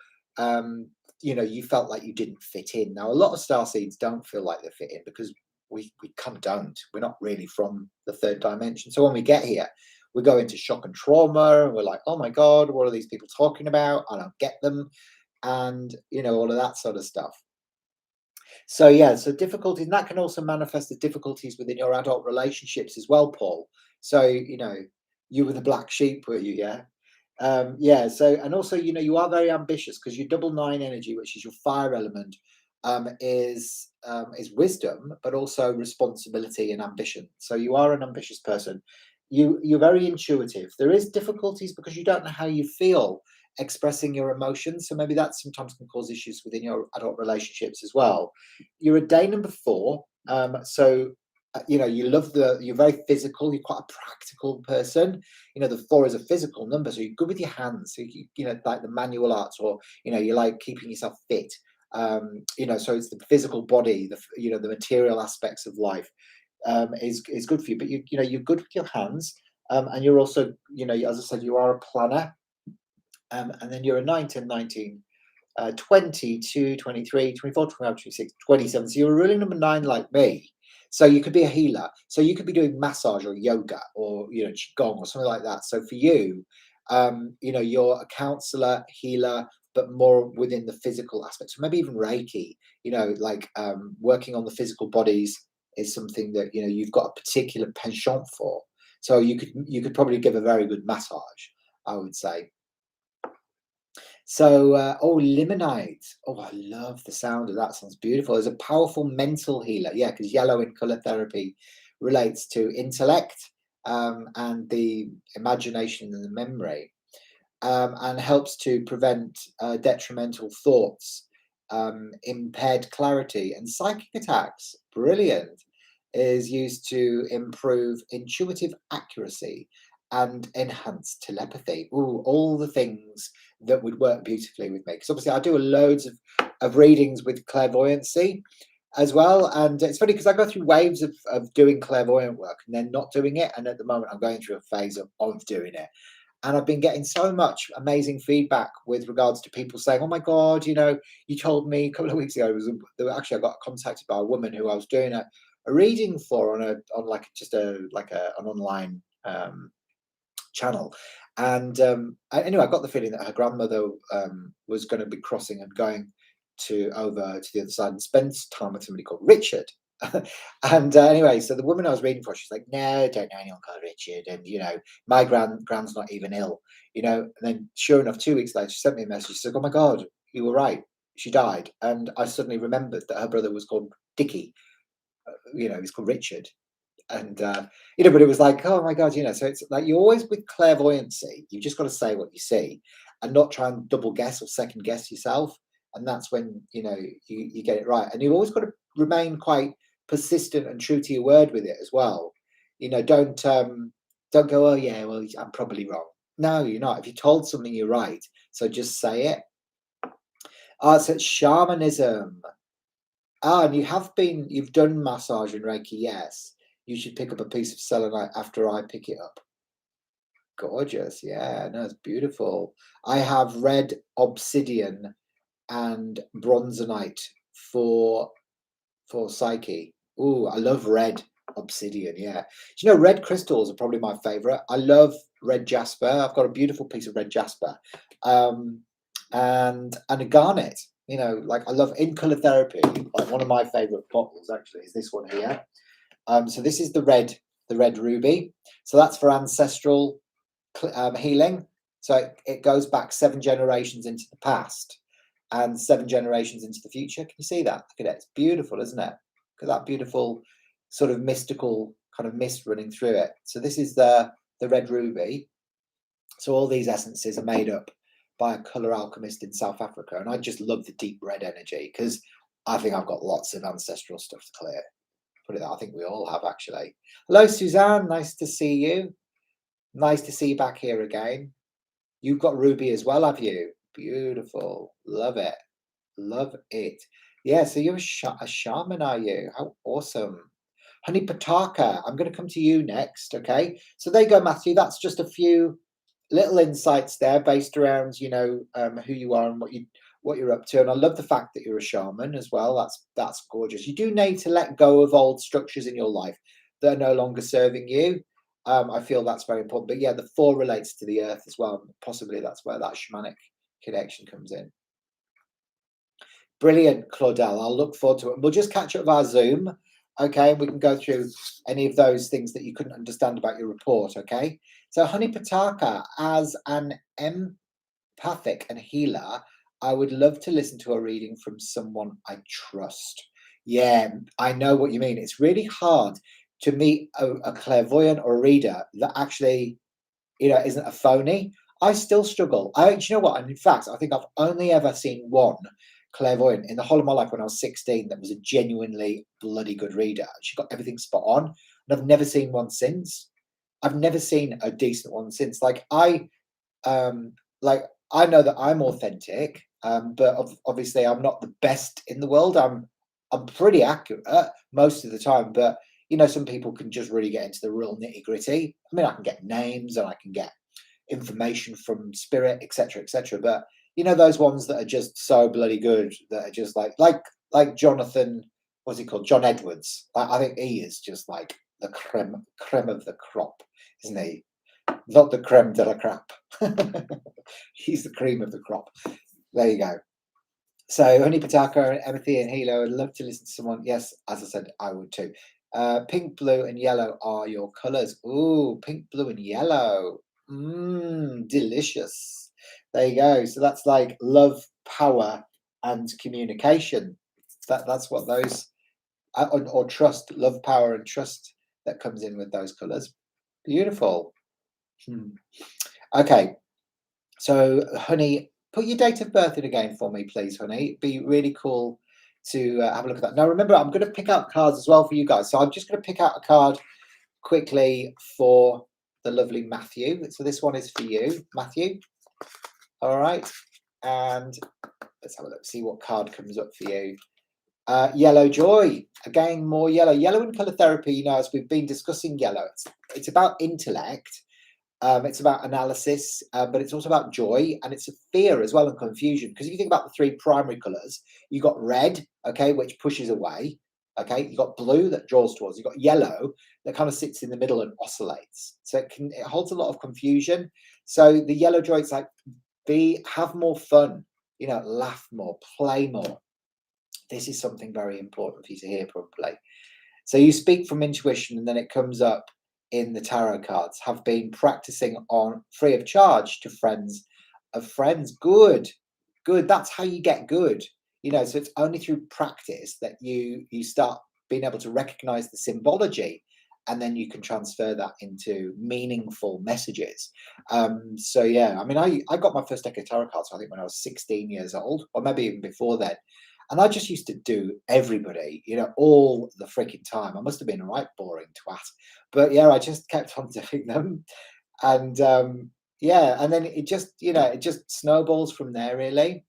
you felt like you didn't fit in. Now, a lot of star seeds don't feel like they fit in because we kind of don't. We're not really from the third dimension. So when we get here, we go into shock and trauma, and we're like, oh my God, what are these people talking about? I don't get them. And, all of that sort of stuff. So yeah, so difficulties, and that can also manifest the difficulties within your adult relationships as well, Paul. So, you were the black sheep, were you? Yeah. Yeah. So, and also, you are very ambitious because your double nine energy, which is your fire element, is wisdom, but also responsibility and ambition. So you are an ambitious person. You're very intuitive. There is difficulties because you don't know how you feel expressing your emotions. So maybe that sometimes can cause issues within your adult relationships as well. You're a day number 4. You're very physical. You're quite a practical person. The 4 is a physical number. So you're good with your hands. So like the manual arts, or, you like keeping yourself fit. So it's the physical body, the material aspects of life is good for you. But you're good with your hands. And you're also, as I said, you are a planner. And then you're a 9, 10, 19, 22, 23, 24, 25, 26, 27. So you're a ruling number 9 like me. So you could be a healer. So you could be doing massage or yoga or, qigong or something like that. So for you, you're a counselor, healer, but more within the physical aspect. So maybe even Reiki, working on the physical bodies is something that, you've got a particular penchant for. So you could probably give a very good massage, I would say. So, limonite. Oh, I love the sound of that. Sounds beautiful. It's a powerful mental healer. Yeah, because yellow in color therapy relates to intellect and the imagination and the memory, and helps to prevent detrimental thoughts, impaired clarity, and psychic attacks. Brilliant. Is used to improve intuitive accuracy and enhance telepathy. Ooh, all the things that would work beautifully with me. Because obviously I do loads of readings with clairvoyancy as well. And it's funny because I go through waves of doing clairvoyant work and then not doing it. And at the moment I'm going through a phase of doing it. And I've been getting so much amazing feedback with regards to people saying, "Oh my God, you know, you told me a couple of weeks ago." Actually, I got contacted by a woman who I was doing a reading for on like just an online channel. And anyway, I got the feeling that her grandmother was going to be crossing and going over to the other side and spend time with somebody called Richard. And anyway, so the woman I was reading for, she's like, "No, don't know anyone called Richard, and you know, my grand's not even ill, you know." And then, sure enough, 2 weeks later, she sent me a message. She said, "Oh my God, you were right. She died." And I suddenly remembered that her brother was called Dickie. You know, he's called Richard. And you know, but it was like, oh my God, you know. So it's like, you always, with clairvoyancy, you just got to say what you see and not try and double guess or second guess yourself. And that's when, you know, you get it right. And you've always got to remain quite persistent and true to your word with it as well. You know, don't go, "Oh yeah, well, I'm probably wrong." No, you're not. If you're told something, you're right. So just say it. So it's shamanism. And you've done massage and Reiki, yes. You should pick up a piece of selenite after I pick it up. Gorgeous, yeah, no, it's beautiful. I have red obsidian and bronzonite for Psyche. Ooh, I love red obsidian, yeah. Do you know, red crystals are probably my favorite. I love red jasper. I've got a beautiful piece of red jasper. And a garnet. You know, like, I love, in color therapy, like, one of my favorite bottles actually is this one here. So this is the red ruby. So that's for ancestral healing. So it goes back 7 generations into the past and 7 generations into the future. Can you see that? Look at it. It's beautiful, isn't it? Look at that beautiful sort of mystical kind of mist running through it. So this is the red ruby. So all these essences are made up by a color alchemist in South Africa. And I just love the deep red energy because I think I've got lots of ancestral stuff to clear. Put it that, I think we all have, actually. Hello, Suzanne. Nice to see you. Nice to see you back here again. You've got ruby as well, have you? Beautiful. Love it. Love it. Yeah, so you're a shaman, are you? How awesome. Honey Pataka, I'm going to come to you next, okay? So there you go, Matthew. That's just a few little insights there based around, you know, who you are and what you're up to. And I love the fact that you're a shaman as well. That's gorgeous. You do need to let go of old structures in your life that are no longer serving you. I feel that's very important. But yeah, the 4 relates to the earth as well. Possibly that's where that shamanic connection comes in. Brilliant, Claudel. I'll look forward to it. We'll just catch up via Zoom. Okay, we can go through any of those things that you couldn't understand about your report. Okay, so Honey Pataka, as an empathic and healer, I would love to listen to a reading from someone I trust. Yeah, I know what you mean. It's really hard to meet a clairvoyant or a reader that actually, you know, isn't a phony. I still struggle. Do you know what? And in fact, I think I've only ever seen one clairvoyant in the whole of my life when I was 16 that was a genuinely bloody good reader. She got everything spot on, and I've never seen one since. I've never seen a decent one since. Like I know that I'm authentic, but obviously I'm not the best in the world. I'm pretty accurate most of the time, but you know, some people can just really get into the real nitty gritty. I mean, I can get names and I can get information from spirit, etc., etc. But you know, those ones that are just so bloody good that are just like Jonathan, what's he called? John Edwards. I think he is just like the creme of the crop, isn't he? Not the creme de la crap. He's the cream of the crop. There you go. So Honey Pataka, empathy and Hilo, I'd love to listen to someone. Yes, as I said, I would too. Pink, blue, and yellow are your colours. Ooh, pink, blue, and yellow. Delicious. There you go. So that's like love, power, and communication. That's what those or trust, love, power, and trust that comes in with those colours. Beautiful. Okay. So, honey, put your date of birth in again for me, please, honey. It'd be really cool to have a look at that. Now, remember, I'm going to pick out cards as well for you guys. So I'm just going to pick out a card quickly for the lovely Matthew. So this one is for you, Matthew. All right. And let's have a look, see what card comes up for you. Yellow joy. Again, more yellow. Yellow in color therapy, you know, as we've been discussing yellow, it's about intellect. It's about analysis, but it's also about joy, and it's a fear as well, and confusion. Because if you think about the three primary colours, you got red, okay, which pushes away. Okay, you got blue that draws towards. You got yellow that kind of sits in the middle and oscillates. So it holds a lot of confusion. So the yellow joy, it's like have more fun. Laugh more, play more. This is something very important for you to hear, probably. So you speak from intuition, and then it comes up in the tarot cards. Have been practicing on free of charge to friends of friends. Good, good. That's how you get good. So it's only through practice that you start being able to recognize the symbology, and then you can transfer that into meaningful messages. So yeah, I mean, I got my first deck of tarot cards, I think, when I was 16 years old, or maybe even before then. And I just used to do everybody, all the freaking time. I must have been a right boring twat. But yeah, I just kept on doing them. And yeah, and then it just snowballs from there, really.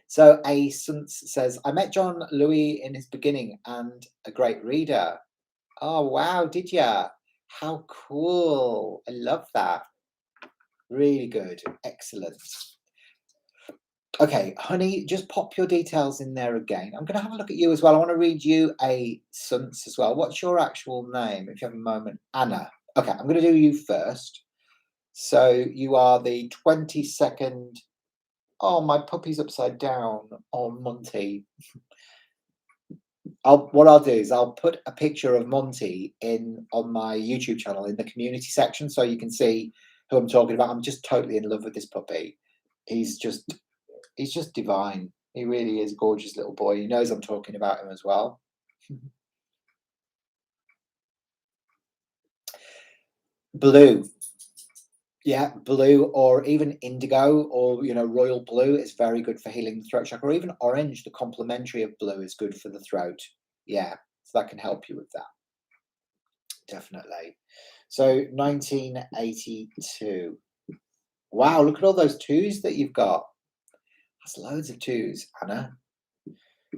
So A Sunce says, I met John Louis in his beginning and a great reader. Oh, wow, did ya? How cool. I love that. Really good. Excellent. Okay, honey, just pop your details in there again. I'm going to have a look at you as well. I want to read you a Sunce as well. What's your actual name, if you have a moment? Anna. Okay, I'm going to do you first. So you are the 22nd. Oh, my puppy's upside down. Oh, Monty. What I'll do is I'll put a picture of Monty on my YouTube channel in the community section, so you can see who I'm talking about. I'm just totally in love with this puppy. He's just divine. He really is a gorgeous little boy. He knows I'm talking about him as well. Blue. Yeah, blue, or even indigo, or royal blue is very good for healing the throat chakra, or even orange, the complementary of blue, is good for the throat. Yeah, so that can help you with that. Definitely. So 1982. Wow, look at all those twos that you've got. That's loads of twos, Anna.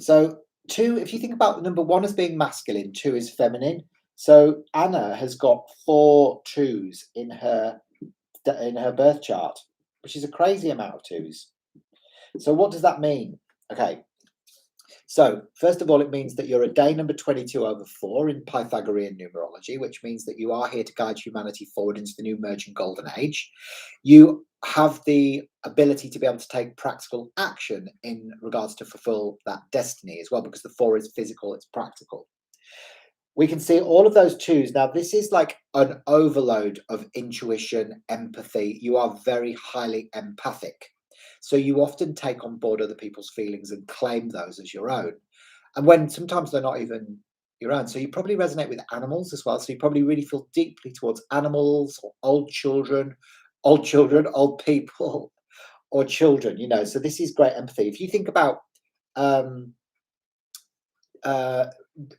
So two, if you think about the number one as being masculine, two is feminine. So Anna has got 4 twos in her birth chart, which is a crazy amount of twos. So what does that mean? Okay. So first of all, it means that you're a day number 22 over 4 in Pythagorean numerology, which means that you are here to guide humanity forward into the new emerging golden age. You have the ability to be able to take practical action in regards to fulfill that destiny as well, because the 4 is physical, it's practical. We can see all of those twos. Now, this is like an overload of intuition, empathy. You are very highly empathic. So you often take on board other people's feelings and claim those as your own. And when sometimes they're not even your own. So you probably resonate with animals as well. So you probably really feel deeply towards animals, or old children, old people, or children, So this is great empathy. If you think about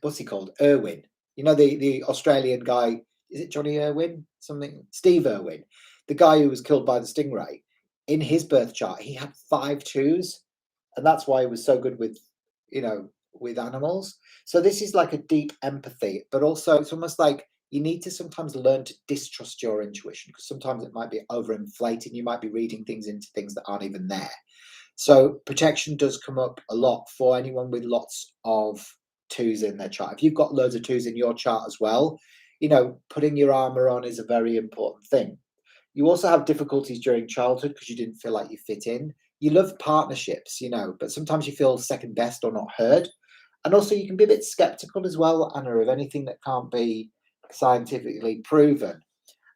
what's he called? Irwin. The Australian guy. Is it Johnny Irwin? Something. Steve Irwin, the guy who was killed by the stingray. In his birth chart, he had 5 twos, and that's why he was so good with animals. So this is like a deep empathy, but also it's almost like you need to sometimes learn to distrust your intuition, because sometimes it might be overinflated. You might be reading things into things that aren't even there. So protection does come up a lot for anyone with lots of 2s in their chart. If you've got loads of 2s in your chart as well, putting your armor on is a very important thing. You also have difficulties during childhood because you didn't feel like you fit in. You love partnerships, but sometimes you feel second best or not heard. And also you can be a bit skeptical as well, Anna, of anything that can't be scientifically proven.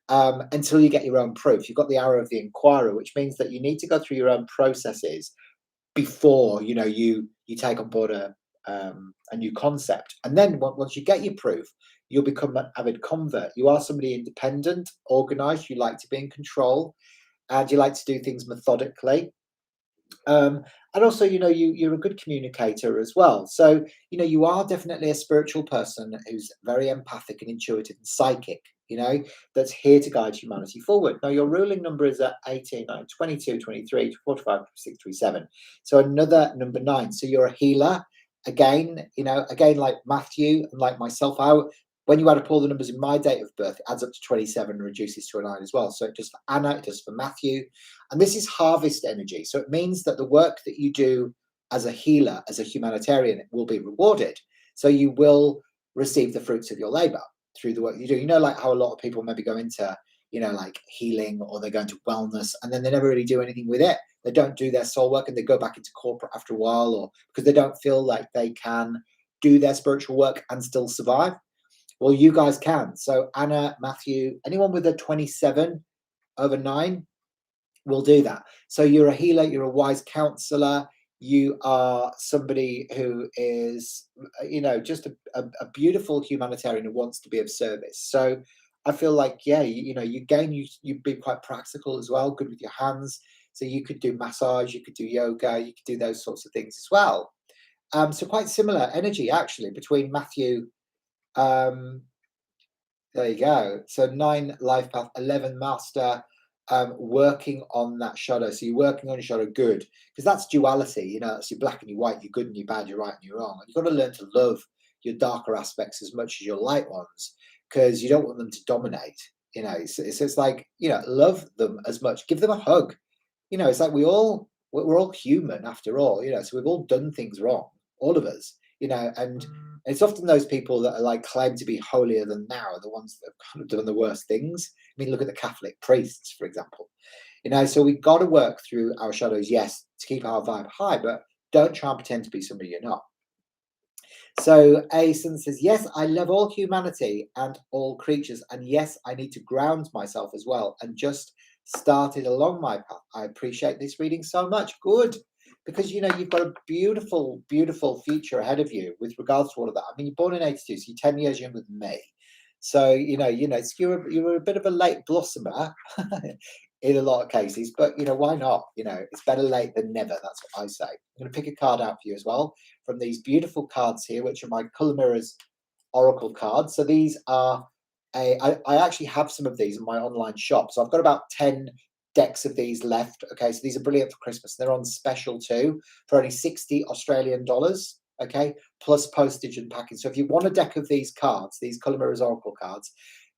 Until you get your own proof. You've got the arrow of the inquirer, which means that you need to go through your own processes before you take on board a new concept. And then once you get your proof, you'll become an avid convert. You are somebody independent, organized. You like to be in control, and you like to do things methodically. And also, you're a good communicator as well. So, you are definitely a spiritual person who's very empathic and intuitive and psychic, that's here to guide humanity forward. Now, your ruling number is at 18, 9, 22, 23, 45, 6, 3, 7. So another number 9. So you're a healer. Again, like Matthew and like myself, when you add up all the numbers in my date of birth, it adds up to 27 and reduces to a 9 as well. So it does for Anna, it does for Matthew. And this is harvest energy. So it means that the work that you do as a healer, as a humanitarian, will be rewarded. So you will receive the fruits of your labor through the work you do. You know, like how a lot of people maybe go into, you know, like healing, or they go into wellness, and then they never really do anything with it. They don't do their soul work, and they go back into corporate after a while, or because they don't feel like they can do their spiritual work and still survive. Well, you guys can. So Anna, Matthew, anyone with a 27 over 9 will do that. So you're a healer, you're a wise counselor, you are somebody who is, you know, just a beautiful humanitarian who wants to be of service. So I feel like, yeah, you know, you'd be quite practical as well, good with your hands. So you could do massage, you could do yoga, you could do those sorts of things as well. So quite similar energy actually between Matthew. There you go. So 9 life path, 11 master, working on that shadow. So you're working on your shadow, good, because that's duality. You know, that's your black and your white, you're good and you're bad, you're right and you're wrong. And you've got to learn to love your darker aspects as much as your light ones, because you don't want them to dominate. You know, it's like, you know, love them as much, give them a hug. You know, it's like we're all human after all. You know, so we've all done things wrong, all of us. You know, and it's often those people that are like claim to be holier than thou are the ones that have kind of done the worst things. I mean, look at the Catholic priests, for example. You know, so we've got to work through our shadows, yes, to keep our vibe high, but don't try and pretend to be somebody you're not. So Asen says, yes, I love all humanity and all creatures. And yes, I need to ground myself as well, and just started along my path. I appreciate this reading so much. Good. Because, you know, you've got a beautiful, beautiful future ahead of you with regards to all of that. I mean, you're born in 82, so you're 10 years younger than me. So, you know, you're a bit of a late blossomer in a lot of cases, but, you know, why not? You know, it's better late than never. That's what I say. I'm going to pick a card out for you as well from these beautiful cards here, which are my Colour Mirrors Oracle cards. So these are I actually have some of these in my online shop. So I've got about 10 decks of these left. Okay, so these are brilliant for Christmas. They're on special too for only 60 Australian dollars. Okay, plus postage and packing. So if you want a deck of these cards, these Colour Mirrors Oracle cards,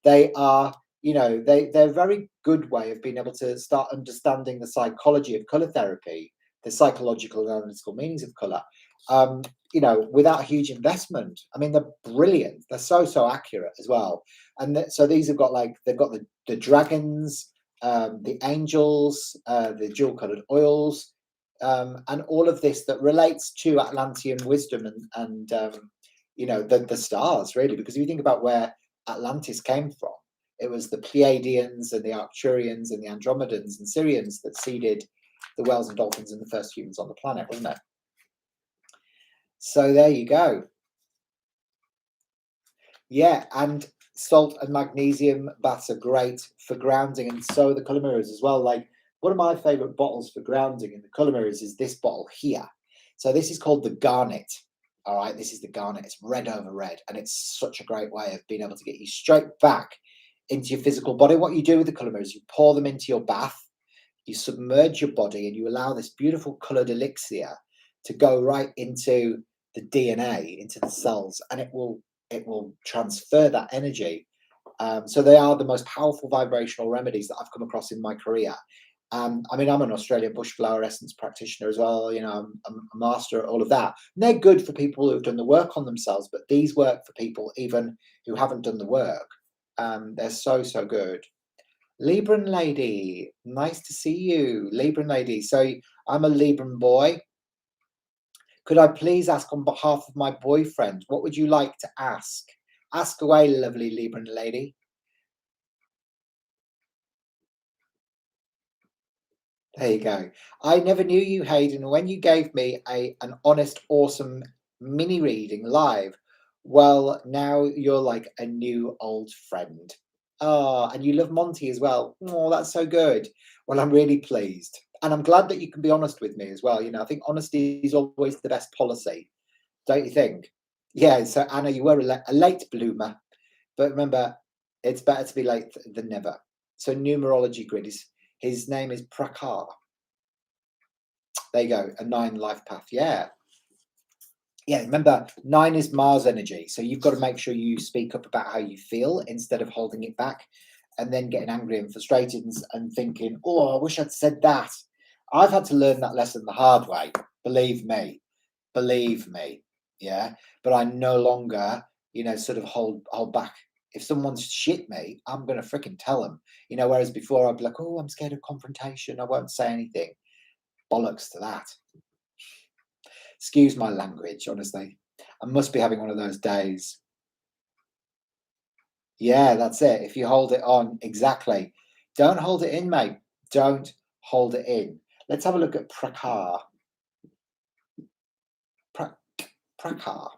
they are, you know, they're a very good way of being able to start understanding the psychology of colour therapy, the psychological and analytical meanings of colour. You know, without a huge investment. I mean, they're brilliant. They're so accurate as well. And so these have got like, they've got the dragons, the angels, the dual colored oils, and all of this that relates to Atlantean wisdom and you know, the stars really, because if you think about where Atlantis came from, it was the Pleiadians and the Arcturians and the Andromedans and Syrians that seeded the whales and dolphins and the first humans on the planet, wasn't it? So there you go. Yeah, and salt and magnesium baths are great for grounding, and so are the colour mirrors as well. Like one of my favourite bottles for grounding in the colour mirrors is this bottle here. So this is called the Garnet. All right, this is the Garnet. It's red over red, and it's such a great way of being able to get you straight back into your physical body. What you do with the colour mirrors, you pour them into your bath, you submerge your body, and you allow this beautiful coloured elixir to go right into the DNA, into the cells, and it will transfer that energy. So they are the most powerful vibrational remedies that I've come across in my career. I mean, I'm an Australian bushflower essence practitioner as well. You know, I'm a master at all of that. And they're good for people who've done the work on themselves, but these work for people even who haven't done the work. They're so good. Libran lady, nice to see you, Libran lady. So I'm a Libran boy. Could I please ask on behalf of my boyfriend, what would you like to ask? Ask away, lovely Libran lady. There you go. I never knew you, Hayden. When you gave me an honest, awesome mini reading live, well, now you're like a new old friend. Oh, and you love Monty as well. Oh, that's so good. Well, I'm really pleased. And I'm glad that you can be honest with me as well. You know, I think honesty is always the best policy, don't you think? Yeah, so Anna, you were a late bloomer, but remember, it's better to be late than never. So numerology grid is, his name is Prakar. There you go, a 9 life path. Yeah. Yeah, remember, 9 is Mars energy. So you've got to make sure you speak up about how you feel instead of holding it back and then getting angry and frustrated and thinking, oh, I wish I'd said that. I've had to learn that lesson the hard way. Believe me, believe me. Yeah. But I no longer, sort of hold back. If someone's shit me, I'm going to freaking tell them, whereas before I'd be like, oh, I'm scared of confrontation. I won't say anything. Bollocks to that. Excuse my language, honestly. I must be having one of those days. Yeah, that's it. If you hold it on, exactly. Don't hold it in, mate. Don't hold it in. Let's have a look at Prakar. Pra- Prakar.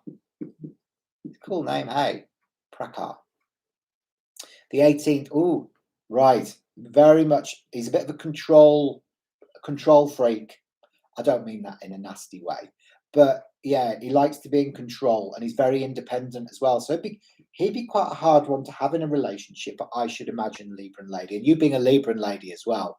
Cool name, hey. Prakar. The 18th. Oh, right. Very much. He's a bit of a control freak. I don't mean that in a nasty way, but yeah, he likes to be in control and he's very independent as well. So he'd be quite a hard one to have in a relationship, I should imagine, Libran lady. And you being a Libran lady as well,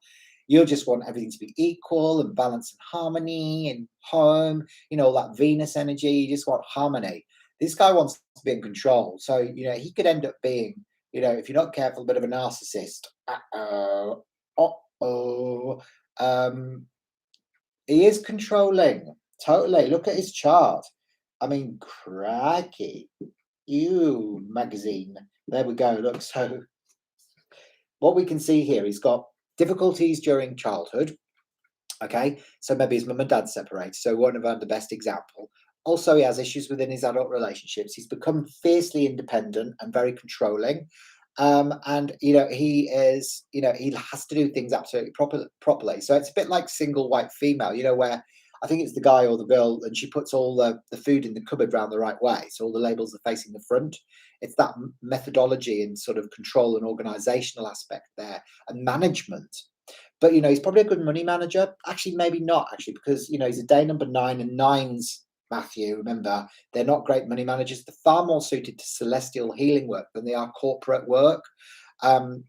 you'll just want everything to be equal and balance and harmony and home, all that Venus energy. You just want harmony. This guy wants to be in control. So, he could end up being, if you're not careful, a bit of a narcissist. Uh-oh. Uh-oh. He is controlling, totally. Look at his chart. I mean, crikey. Ew, magazine. There we go. Look, so what we can see here, he's got difficulties during childhood. Okay, so maybe his mum and dad separated. So one of the best example. Also, he has issues within his adult relationships. He's become fiercely independent and very controlling. And he is, he has to do things absolutely properly. So it's a bit like single white female, where I think it's the guy or the girl, and she puts all the food in the cupboard round the right way, so all the labels are facing the front. It's that methodology and sort of control and organizational aspect there, and management. But he's probably a good money manager. Actually, maybe not actually, because he's a day number 9, and nines, Matthew, remember, they're not great money managers. They're far more suited to celestial healing work than they are corporate work. And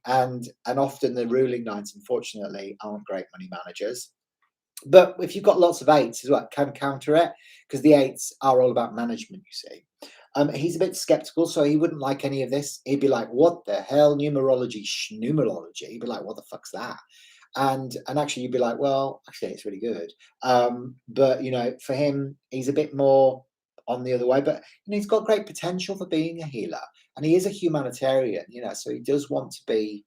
often the ruling 9s, unfortunately, aren't great money managers. But if you've got lots of 8s as well, it can counter it, because the 8s are all about management, you see. He's a bit skeptical, so he wouldn't like any of this. He'd be like, what the hell, numerology, numerology? He'd be like, what the fuck's that? And actually you'd be like, well, actually it's really good. But for him, he's a bit more on the other way, but he's got great potential for being a healer, and he is a humanitarian, so he does want to be,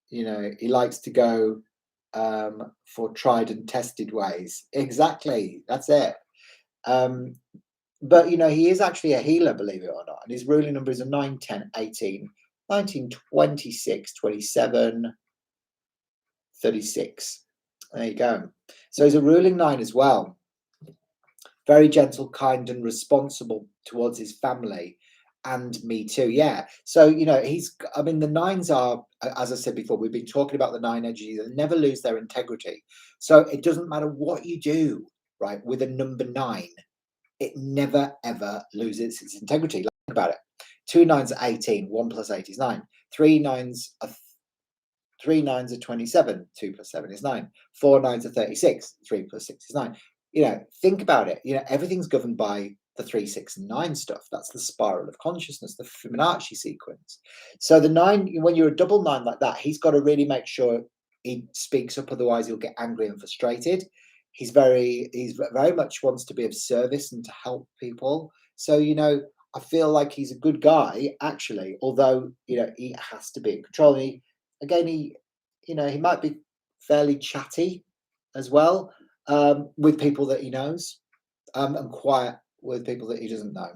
he likes to go for tried and tested ways. Exactly, that's it. But he is actually a healer, believe it or not, and his ruling number is a 9, 10, 18, 19, 26, 27, 36. There you go. So he's a ruling 9 as well. Very gentle, kind, and responsible towards his family, and me too. Yeah. So the 9s are, as I said before, we've been talking about the 9 energy. They never lose their integrity. So it doesn't matter what you do, right? With a number 9, it never ever loses its integrity. Think about it. 2 9s are 18. 1 plus 8 is 9. 3 9s are 3 9s are 27, 2 plus 7 is 9. 4 9s are 36, 3 plus 6 is 9. Think about it. Everything's governed by the 3, 6, and 9 stuff. That's the spiral of consciousness, the Fibonacci sequence. So the 9, when you're a double 9 like that, he's got to really make sure he speaks up, otherwise he'll get angry and frustrated. He's very much wants to be of service and to help people. So, I feel like he's a good guy, actually, although, he has to be in control. He might be fairly chatty as well, with people that he knows, and quiet with people that he doesn't know.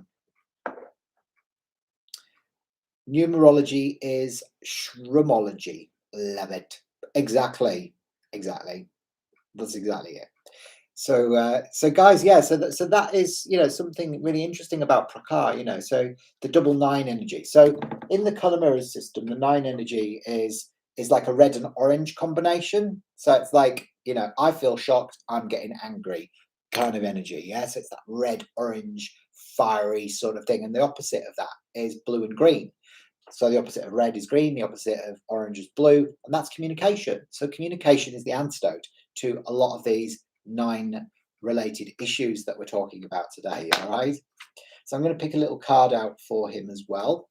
Numerology is shrumology. Love it. Exactly. That's exactly it. So guys, yeah. So that is something really interesting about Prakar. So the double 9 energy. So in the color mirrors system, the 9 energy is like a red and orange combination. So it's like I feel shocked, I'm getting angry kind of energy. Yeah. So it's that red, orange, fiery sort of thing, and the opposite of that is blue and green. So the opposite of red is green, the opposite of orange is blue, and that's communication. So communication is the antidote to a lot of these 9 related issues that we're talking about today. All right. So I'm going to pick a little card out for him as well.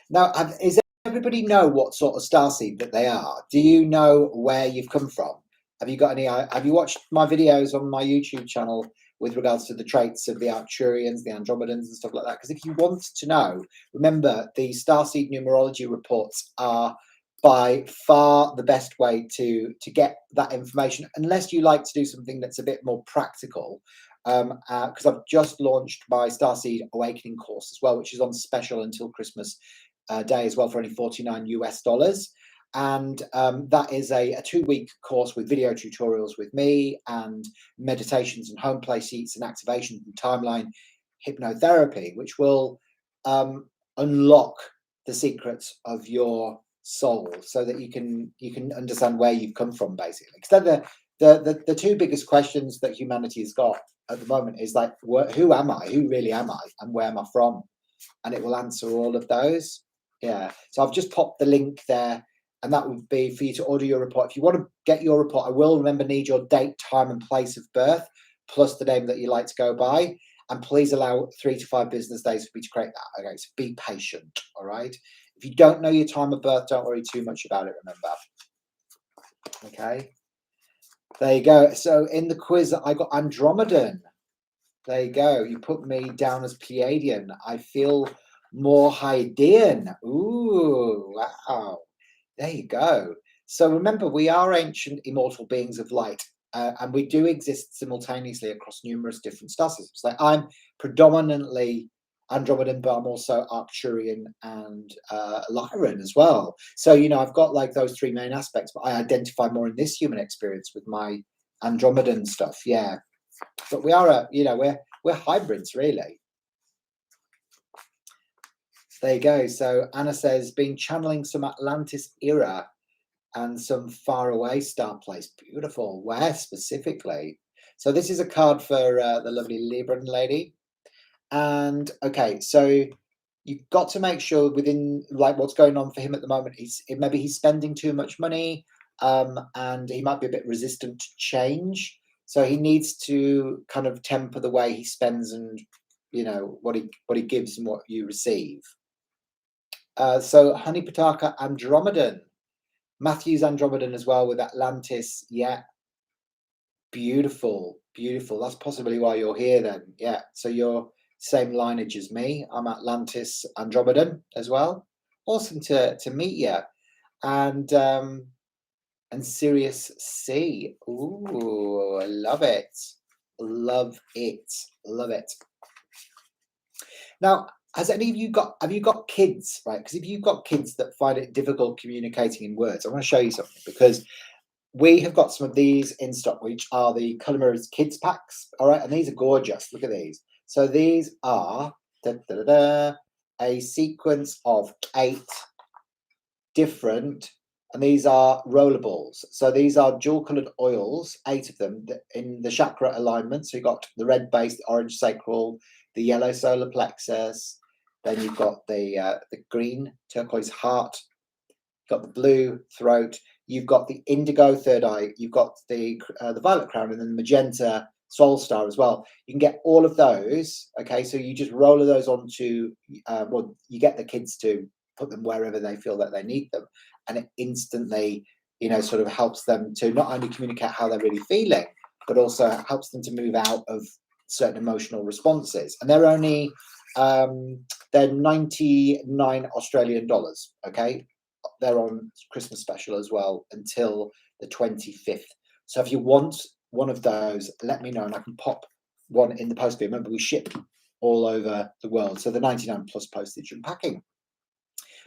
Now, is everybody know what sort of starseed that they are? Do you know where you've come from? Have you got any? Have you watched my videos on my YouTube channel with regards to the traits of the Arcturians, the Andromedans, and stuff like that? Because if you want to know, remember the Starseed Numerology reports are by far the best way to get that information, unless you like to do something that's a bit more practical. Because I've just launched my Starseed Awakening course as well, which is on special until Christmas Day as well for only $49 US. And that is a 2-week course with video tutorials with me and meditations and home play sheets and activations and timeline hypnotherapy, which will unlock the secrets of your soul so that you can understand where you've come from, basically. Because the two biggest questions that humanity has got at the moment is like, who am I? Who really am I? And where am I from? And it will answer all of those. Yeah. So I've just popped the link there, and that would be for you to order your report. If you want to get your report, I will need your date, time, and place of birth, plus the name that you like to go by. And please allow 3 to 5 business days for me to create that. Okay, so be patient. All right. If you don't know your time of birth, don't worry too much about it. Remember. Okay. There you go. So in the quiz, I got Andromedan. There you go. You put me down as Pleiadian. I feel more Hadean. Ooh, wow. There you go. So remember, we are ancient immortal beings of light, and we do exist simultaneously across numerous different star systems. Like I'm predominantly Andromedan, but I'm also Arcturian and Lyran as well. So, I've got like those 3 main aspects, but I identify more in this human experience with my Andromedan stuff. Yeah. But we are we're hybrids, really. There you go. So Anna says, been channeling some Atlantis era and some faraway star place. Beautiful. Where specifically? So this is a card for the lovely Libran lady. And okay, so you've got to make sure within like what's going on for him at the moment. Maybe he's spending too much money, and he might be a bit resistant to change. So he needs to kind of temper the way he spends and what he gives and what you receive. So Honey Pataka Andromedan, Matthew's Andromedan as well with Atlantis. Yeah, beautiful, beautiful. That's possibly why you're here then. Yeah, so you're same lineage as me. I'm Atlantis Andromedan as well. Awesome to meet you. And Sirius C. Ooh, I love it. Love it. Love it. Now, have you got kids, right? Because if you've got kids that find it difficult communicating in words, I want to show you something, because we have got some of these in stock, which are the Colour Mirrors Kids Packs. All right, and these are gorgeous. Look at these. So these are a sequence of 8 different, and these are rollerballs. So these are dual coloured oils, 8 of them in the chakra alignment. So you've got the red base, the orange sacral, the yellow solar plexus. Then you've got the green turquoise heart. You've got the blue throat. You've got the indigo third eye. You've got the violet crown, and then the magenta soul star as well. You can get all of those. Okay, so you just roll those onto. You get the kids to put them wherever they feel that they need them, and it instantly, sort of helps them to not only communicate how they're really feeling, but also helps them to move out of certain emotional responses. And they're only they're 99 Australian dollars. Okay, they're on Christmas special as well until the 25th. So if you want one of those, let me know and I can pop one in the post. Remember, we ship all over the world, so the 99 plus postage and packing.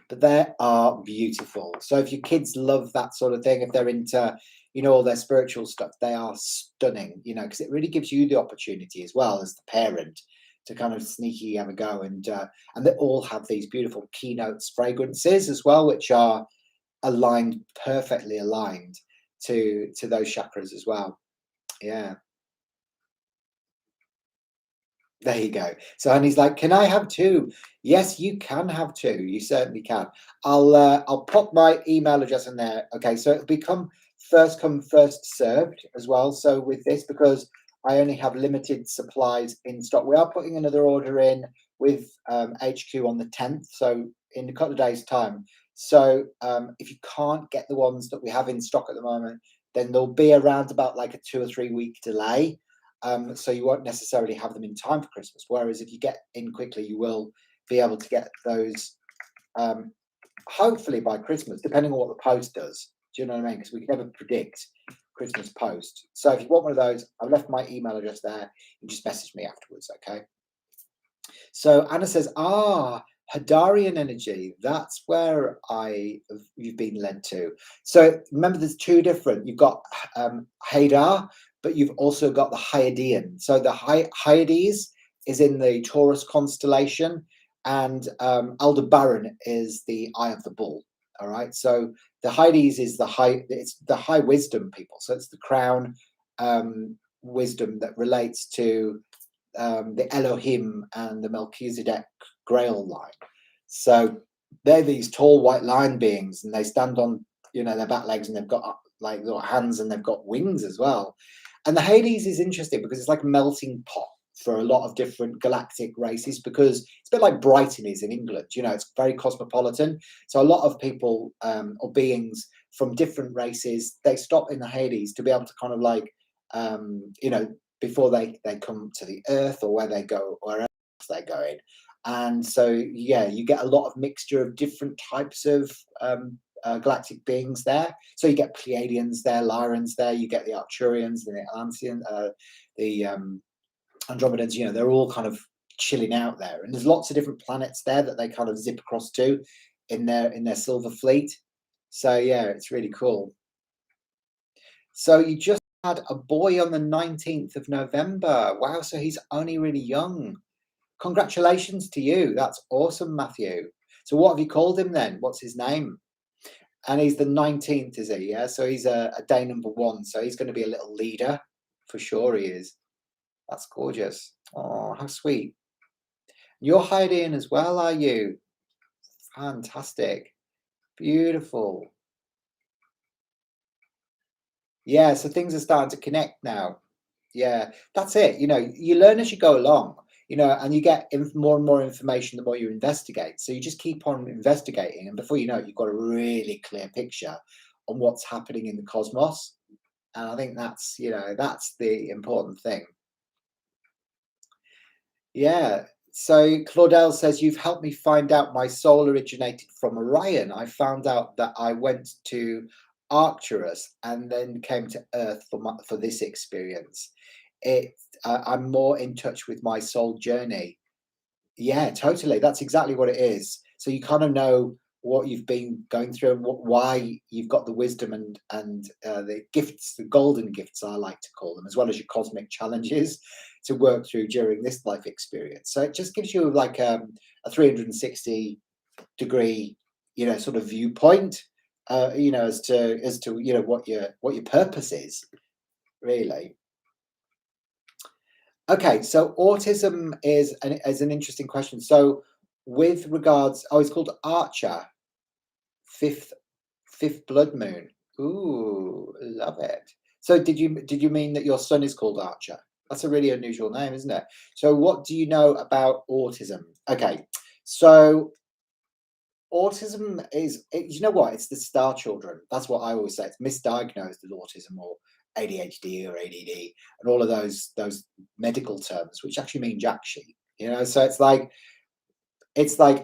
But they are beautiful. So if your kids love that sort of thing, if they're into all their spiritual stuff, they are stunning, because it really gives you the opportunity as well as the parent to kind of sneaky have a go. And they all have these beautiful keynotes fragrances as well, which are perfectly aligned to those chakras as well. Yeah. There you go. So Honey's like, can I have 2? Yes, you can have 2. You certainly can. I'll pop my email address in there. Okay, so it'll become first come, first served as well. So with this, because I only have limited supplies in stock, we are putting another order in with HQ on the 10th, so in a couple of days' time. So if you can't get the ones that we have in stock at the moment, then there'll be around about like a 2 or 3 week delay. So you won't necessarily have them in time for Christmas. Whereas if you get in quickly, you will be able to get those hopefully by Christmas, depending on what the post does. Do you know what I mean? Because we can never predict Christmas post. So if you want one of those, I've left my email address there. You just message me afterwards, okay? So Anna says, Hadarian energy. That's where you've been led to. So remember, there's two different. You've got Hadar, but you've also got the Hyadian. So the Hyades is in the Taurus constellation, and Aldebaran is the Eye of the Bull. All right. So the Hyades is it's the high wisdom people. So it's the crown wisdom that relates to the Elohim and the Melchizedek Grail line. So they're these tall white line beings, and they stand on their back legs, and they've got like little hands, and they've got wings as well. And the Hades is interesting because it's like a melting pot for a lot of different galactic races, because it's a bit like Brighton is in England. It's very cosmopolitan. So a lot of people or beings from different races, they stop in the Hades to be able to kind of like before they come to the earth, or where they go, wherever they're going. And so you get a lot of mixture of different types of galactic beings there. So you get Pleiadians there, Lyrans there, you get the Arcturians, the Atlantean, the Andromedans. They're all kind of chilling out there, and there's lots of different planets there that they kind of zip across to in their silver fleet. So it's really cool. So you just had a boy on the 19th of November. Wow, so he's only really young. Congratulations to you. That's awesome, Matthew. So what have you called him then? What's his name? And he's the 19th, is he? Yeah, so he's a day number 1. So he's going to be a little leader. For sure he is. That's gorgeous. Oh, how sweet. You're hiding as well, are you? Fantastic. Beautiful. Yeah, so things are starting to connect now. Yeah, that's it. You learn as you go along, and you get more and more information the more you investigate. So you just keep on investigating, and before you know it, you've got a really clear picture on what's happening in the cosmos. And I think that's the important thing. Yeah. So Claudel says, you've helped me find out my soul originated from Orion. I found out that I went to Arcturus and then came to Earth for this experience. I'm more in touch with my soul journey. Yeah, totally. That's exactly what it is. So you kind of know what you've been going through, and why you've got the wisdom and the gifts, the golden gifts, I like to call them, as well as your cosmic challenges to work through during this life experience. So it just gives you like a 360 degree, sort of viewpoint, as to what your purpose is, really. Okay, so autism is an interesting question. So with regards, it's called Archer, fifth blood moon. Ooh, love it. So did you mean that your son is called Archer? That's a really unusual name, isn't it? So what do you know about autism? Okay, so autism is, you know what? It's the star children. That's what I always say. It's misdiagnosed as autism or ADHD or ADD and all of those medical terms, which actually mean jack shit. So it's like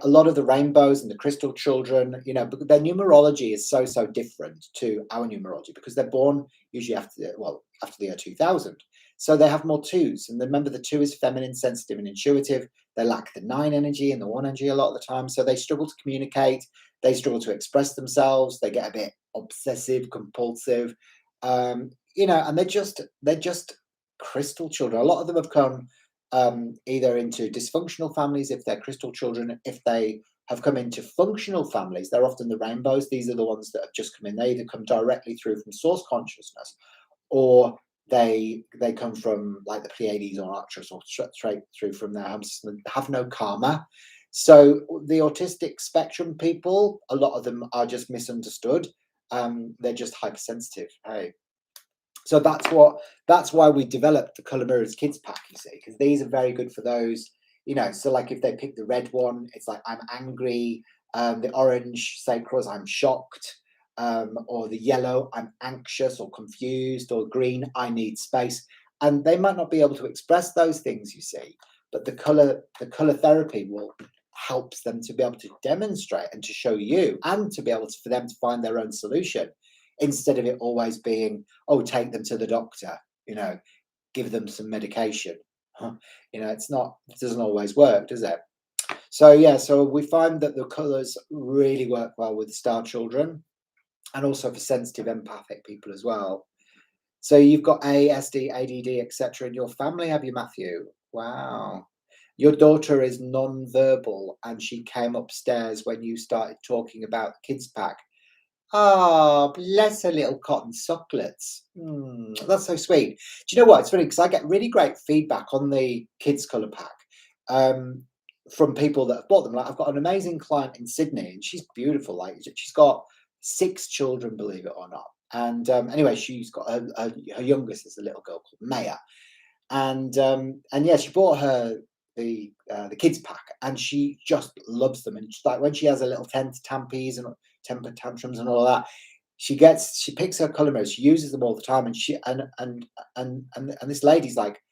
a lot of the rainbows and the crystal children, but their numerology is so different to our numerology, because they're born usually after the year 2000. So they have more 2s. And remember, the 2 is feminine, sensitive, and intuitive. They lack the 9 energy and the 1 energy a lot of the time. So they struggle to communicate. They struggle to express themselves. They get a bit obsessive, compulsive, and they're just crystal children. A lot of them have come either into dysfunctional families if they're crystal children. If they have come into functional families, they're often the rainbows. These are the ones that have just come in. They either come directly through from source consciousness, or they come from like the Pleiades or Arcturus, or straight through from their home system, have no karma. So the autistic spectrum people, a lot of them are just misunderstood. They're just hypersensitive. Hey, so that's why we developed the Colour Mirrors Kids Pack. You see, because these are very good for those. So like if they pick the red one, it's like I'm angry. The orange, say cross, I'm shocked. Or the yellow, I'm anxious or confused. Or green, I need space. And they might not be able to express those things, you see, but the color therapy will helps them to be able to demonstrate and to show you, and to be able to, for them to find their own solution, instead of it always being, oh, take them to the doctor, give them some medication. It doesn't always work, does it? So yeah, so we find that the colors really work well with star children, and also for sensitive empathic people as well. So you've got ASD, ADD, etc. in your family, have you, Matthew? Wow. Your daughter is non-verbal, and she came upstairs when you started talking about the kids pack. Ah, bless her little cotton socklets. That's so sweet. Do you know what? It's funny because I get really great feedback on the kids colour pack from people that have bought them. Like I've got an amazing client in Sydney, and she's beautiful. Like she's got 6 children, believe it or not. And anyway, she's got her youngest is a little girl called Maya, and yeah, she bought her the kids pack, and she just loves them. And like when she has a little temper tantrums and all that, she picks her colour mirrors, she uses them all the time, and this lady's like,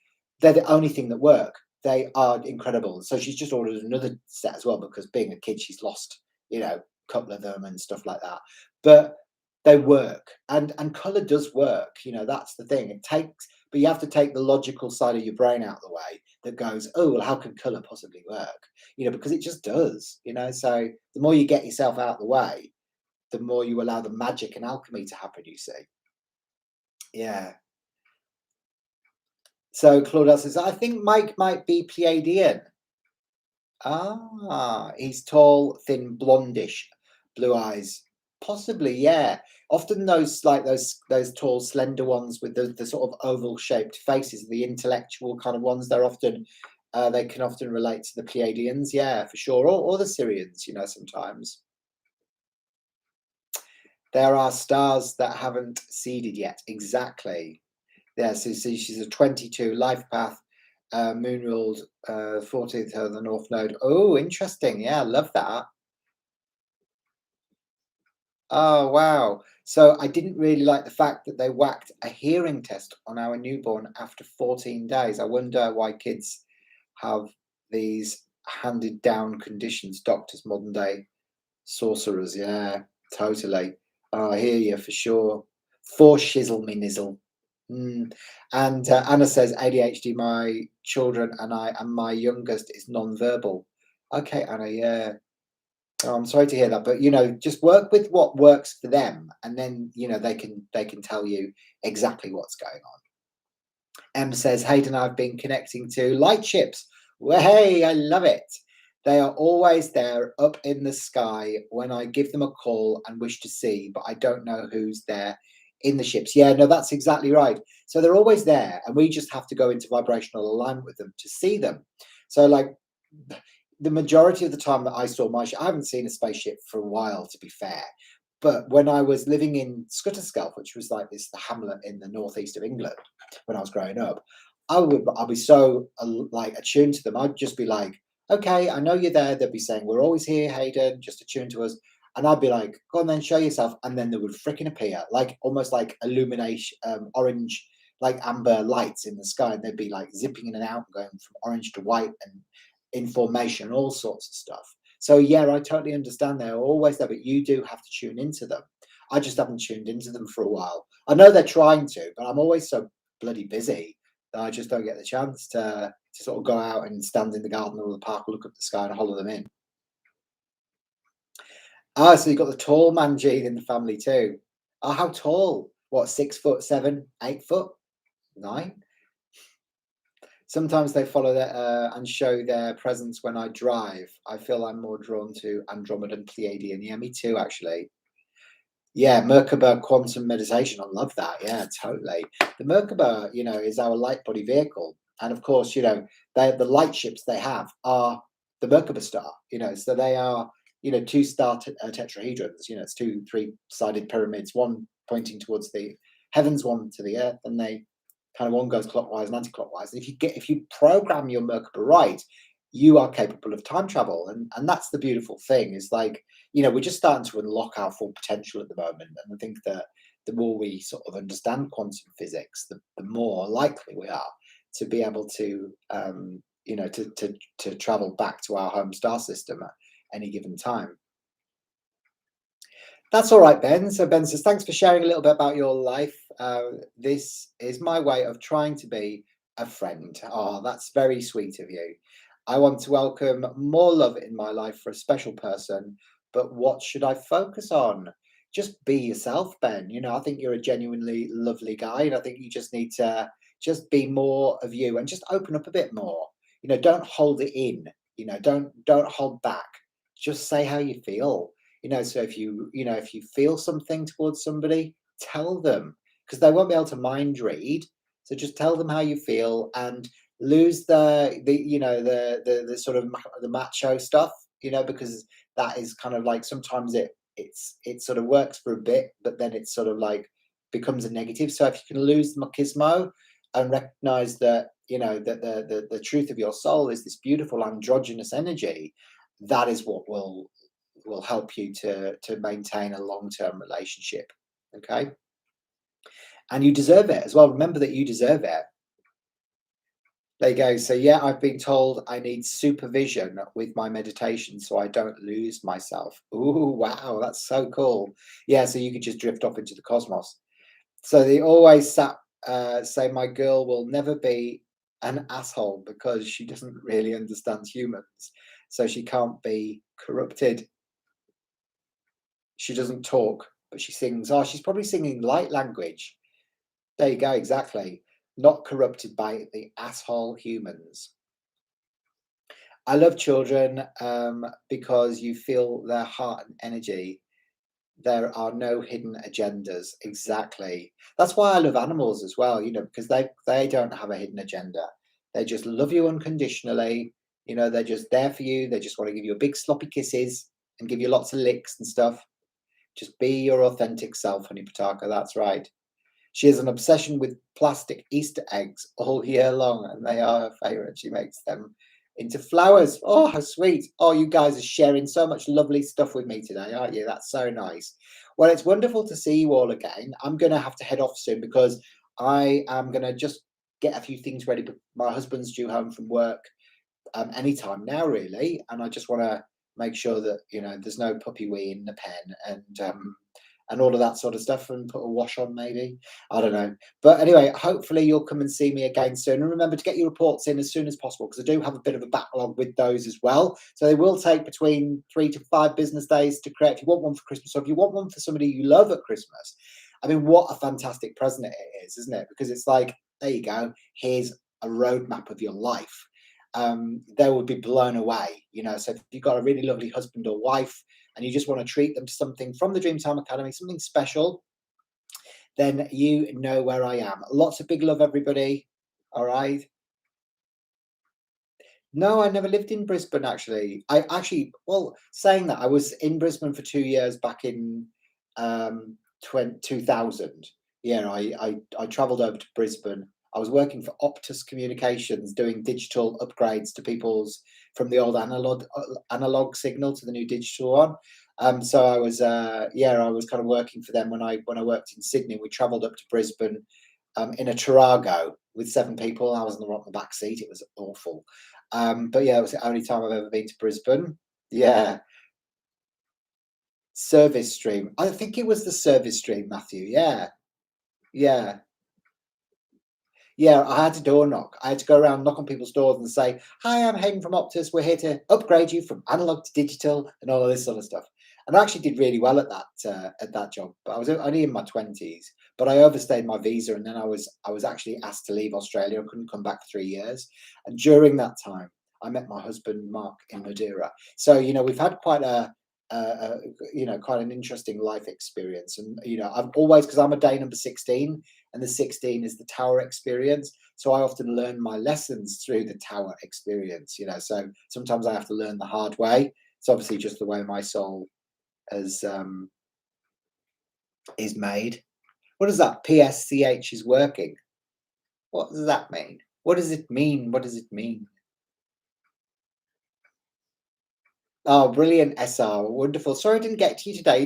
they're the only thing that work. They are incredible. So she's just ordered another set as well, because being a kid, she's lost a couple of them and stuff like that. But they work, and colour does work. That's the thing. But you have to take the logical side of your brain out of the way that goes, oh, well, how can colour possibly work? Because it just does. So the more you get yourself out of the way, the more you allow the magic and alchemy to happen, you see. Yeah. So Claudel says, I think Mike might be Pleiadian. Ah, he's tall, thin, blondish, blue eyes. Possibly, yeah. Often those tall, slender ones with the sort of oval shaped faces, the intellectual kind of ones, they can often relate to the Pleiadians, yeah, for sure, or the Syrians, sometimes. There are stars that haven't seeded yet. Exactly. Yeah, so she's a 22 life path, moon ruled 14th of the North Node. Oh, interesting. Yeah, I love that. Oh, wow. So I didn't really like the fact that they whacked a hearing test on our newborn after 14 days. I wonder why kids have these handed down conditions. Doctors, modern day sorcerers. Yeah, totally. Oh, I hear you for sure. For shizzle me nizzle. And Anna says ADHD, my children and my youngest is non-verbal. Okay, Anna, yeah. Oh, I'm sorry to hear that, but just work with what works for them, and then they can tell you exactly what's going on. Em says, Hayden, I've been connecting to light ships. Well, hey, I love it. They are always there up in the sky when I give them a call and wish to see, but I don't know who's there in the ships. Yeah, no, that's exactly right. So they're always there, and we just have to go into vibrational alignment with them to see them. So like the majority of the time that I saw my ship, I haven't seen a spaceship for a while, to be fair. But when I was living in Scutterscalf, which was like the hamlet in the northeast of England, when I was growing up, I'll be so like attuned to them. I'd just be like, okay, I know you're there. They'd be saying, we're always here, Hayden, just attune to us. And I'd be like, go on then, show yourself. And then they would freaking appear, like almost like illumination, orange, like amber lights in the sky. And they'd be like zipping in and out, going from orange to white and in formation, all sorts of stuff. So yeah, I totally understand they're always there, but you do have to tune into them. I just haven't tuned into them for a while. I know they're trying to, but I'm always so bloody busy that I just don't get the chance to sort of go out and stand in the garden or the park, look up the sky and holler them in. Ah, so you've got the tall man gene in the family too. Oh, how tall? What, 6 foot, 7, 8 foot, 9? Sometimes they follow and show their presence when I drive. I feel I'm more drawn to Andromedan Pleiadian. Yeah, me too, actually. Yeah, Merkaba quantum meditation. I love that. Yeah, totally. The Merkaba, is our light body vehicle. And of course, the light ships they have are the Merkaba star, so they are two tetrahedrons. It's two three-sided pyramids, one pointing towards the heavens, one to the earth, and they kind of one goes clockwise and anti-clockwise. And if you program your Merkaba right, you are capable of time travel, and that's the beautiful thing. Is like, we're just starting to unlock our full potential at the moment, and I think that the more we sort of understand quantum physics, the more likely we are to be able to to travel back to our home star system at any given time. That's all right, Ben. So Ben says, thanks for sharing a little bit about your life. This is my way of trying to be a friend. Oh, that's very sweet of you. I want to welcome more love in my life for a special person, but what should I focus on? Just be yourself, Ben. I think you're a genuinely lovely guy, and I think you just need to just be more of you and just open up a bit more. Don't hold it in. Don't hold back. Just say how you feel. So if you feel something towards somebody, tell them, because they won't be able to mind read. So just tell them how you feel, and lose the sort of the macho stuff, because that is kind of like, sometimes it sort of works for a bit, but then it's sort of like becomes a negative. So if you can lose the machismo and recognize that, that the truth of your soul is this beautiful androgynous energy, that is what will help you to maintain a long-term relationship. Okay, and you deserve it as well. Remember that you deserve it. There you go. So yeah, I've been told I need supervision with my meditation so I don't lose myself. Ooh, wow, that's so cool. Yeah, so you could just drift off into the cosmos. So they always say my girl will never be an asshole because she doesn't really understand humans, so she can't be corrupted. She doesn't talk, but she sings. Oh, she's probably singing light language. There you go, exactly. Not corrupted by the asshole humans. I love children because you feel their heart and energy. There are no hidden agendas. Exactly. That's why I love animals as well, because they don't have a hidden agenda. They just love you unconditionally. They're just there for you. They just want to give you a big sloppy kisses and give you lots of licks and stuff. Just be your authentic self, Honey Pataka. That's right. She has an obsession with plastic Easter eggs all year long, and they are her favourite. She makes them into flowers. Oh, how sweet. Oh, you guys are sharing so much lovely stuff with me today, aren't you? That's so nice. Well, it's wonderful to see you all again. I'm going to have to head off soon because I am going to just get a few things ready. But my husband's due home from work anytime now, really, and I just want to make sure that there's no puppy wee in the pen, and all of that sort of stuff, and put a wash on, maybe. I don't know. But anyway, hopefully you'll come and see me again soon. And remember to get your reports in as soon as possible, because I do have a bit of a backlog with those as well. So they will take between 3 to 5 business days to create. If you want one for Christmas, or if you want one for somebody you love at Christmas, I mean, what a fantastic present it is, isn't it? Because it's like, there you go. Here's a roadmap of your life. They would be blown away. So if you've got a really lovely husband or wife and you just want to treat them to something from the Dreamtime Academy, something special, then you know where I am. Lots of big love, everybody. All right. No, I never lived in Brisbane, actually. Well, saying that, I was in Brisbane for 2 years back in 2000. Yeah, I travelled over to Brisbane. I was working for Optus Communications, doing digital upgrades to people's, from the old analog signal to the new digital one. So I was I was kind of working for them when I worked in Sydney. We travelled up to Brisbane in a Tarago with 7 people. I was in the back seat. It was awful. But yeah, it was the only time I've ever been to Brisbane. Yeah. Service stream. I think it was the service stream, Matthew. Yeah. Yeah. Yeah, I had to door knock. I had to go around, knock on people's doors and say, "Hi, I'm Hayden from Optus. We're here to upgrade you from analog to digital," and all of this sort of stuff. And I actually did really well at that job. But I was only in my 20s. But I overstayed my visa, and then I was actually asked to leave Australia. I couldn't come back for 3 years. And during that time, I met my husband Mark in Madeira. So we've had quite an interesting life experience. And I've always, because I'm a day number 16, and the 16 is the tower experience, so I often learn my lessons through the tower experience. So sometimes I have to learn the hard way. It's obviously just the way my soul has is made. What is that? PSCH is working. What does that mean? What does it mean? What does it mean? Oh, brilliant, SR. Wonderful. Sorry I didn't get to you today.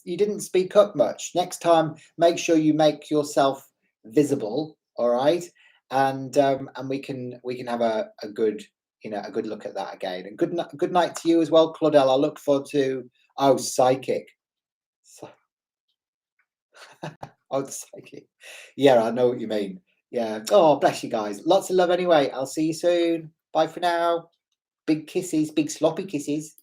You didn't speak up much. Next time, make sure you make yourself visible, all right? And we can have a good, a good look at that again. And good night to you as well, Claudel. I look forward to psychic. Psy- Oh, the psychic. Yeah, I know what you mean. Yeah. Oh, bless you guys. Lots of love anyway. I'll see you soon. Bye for now. Big kisses, big sloppy kisses.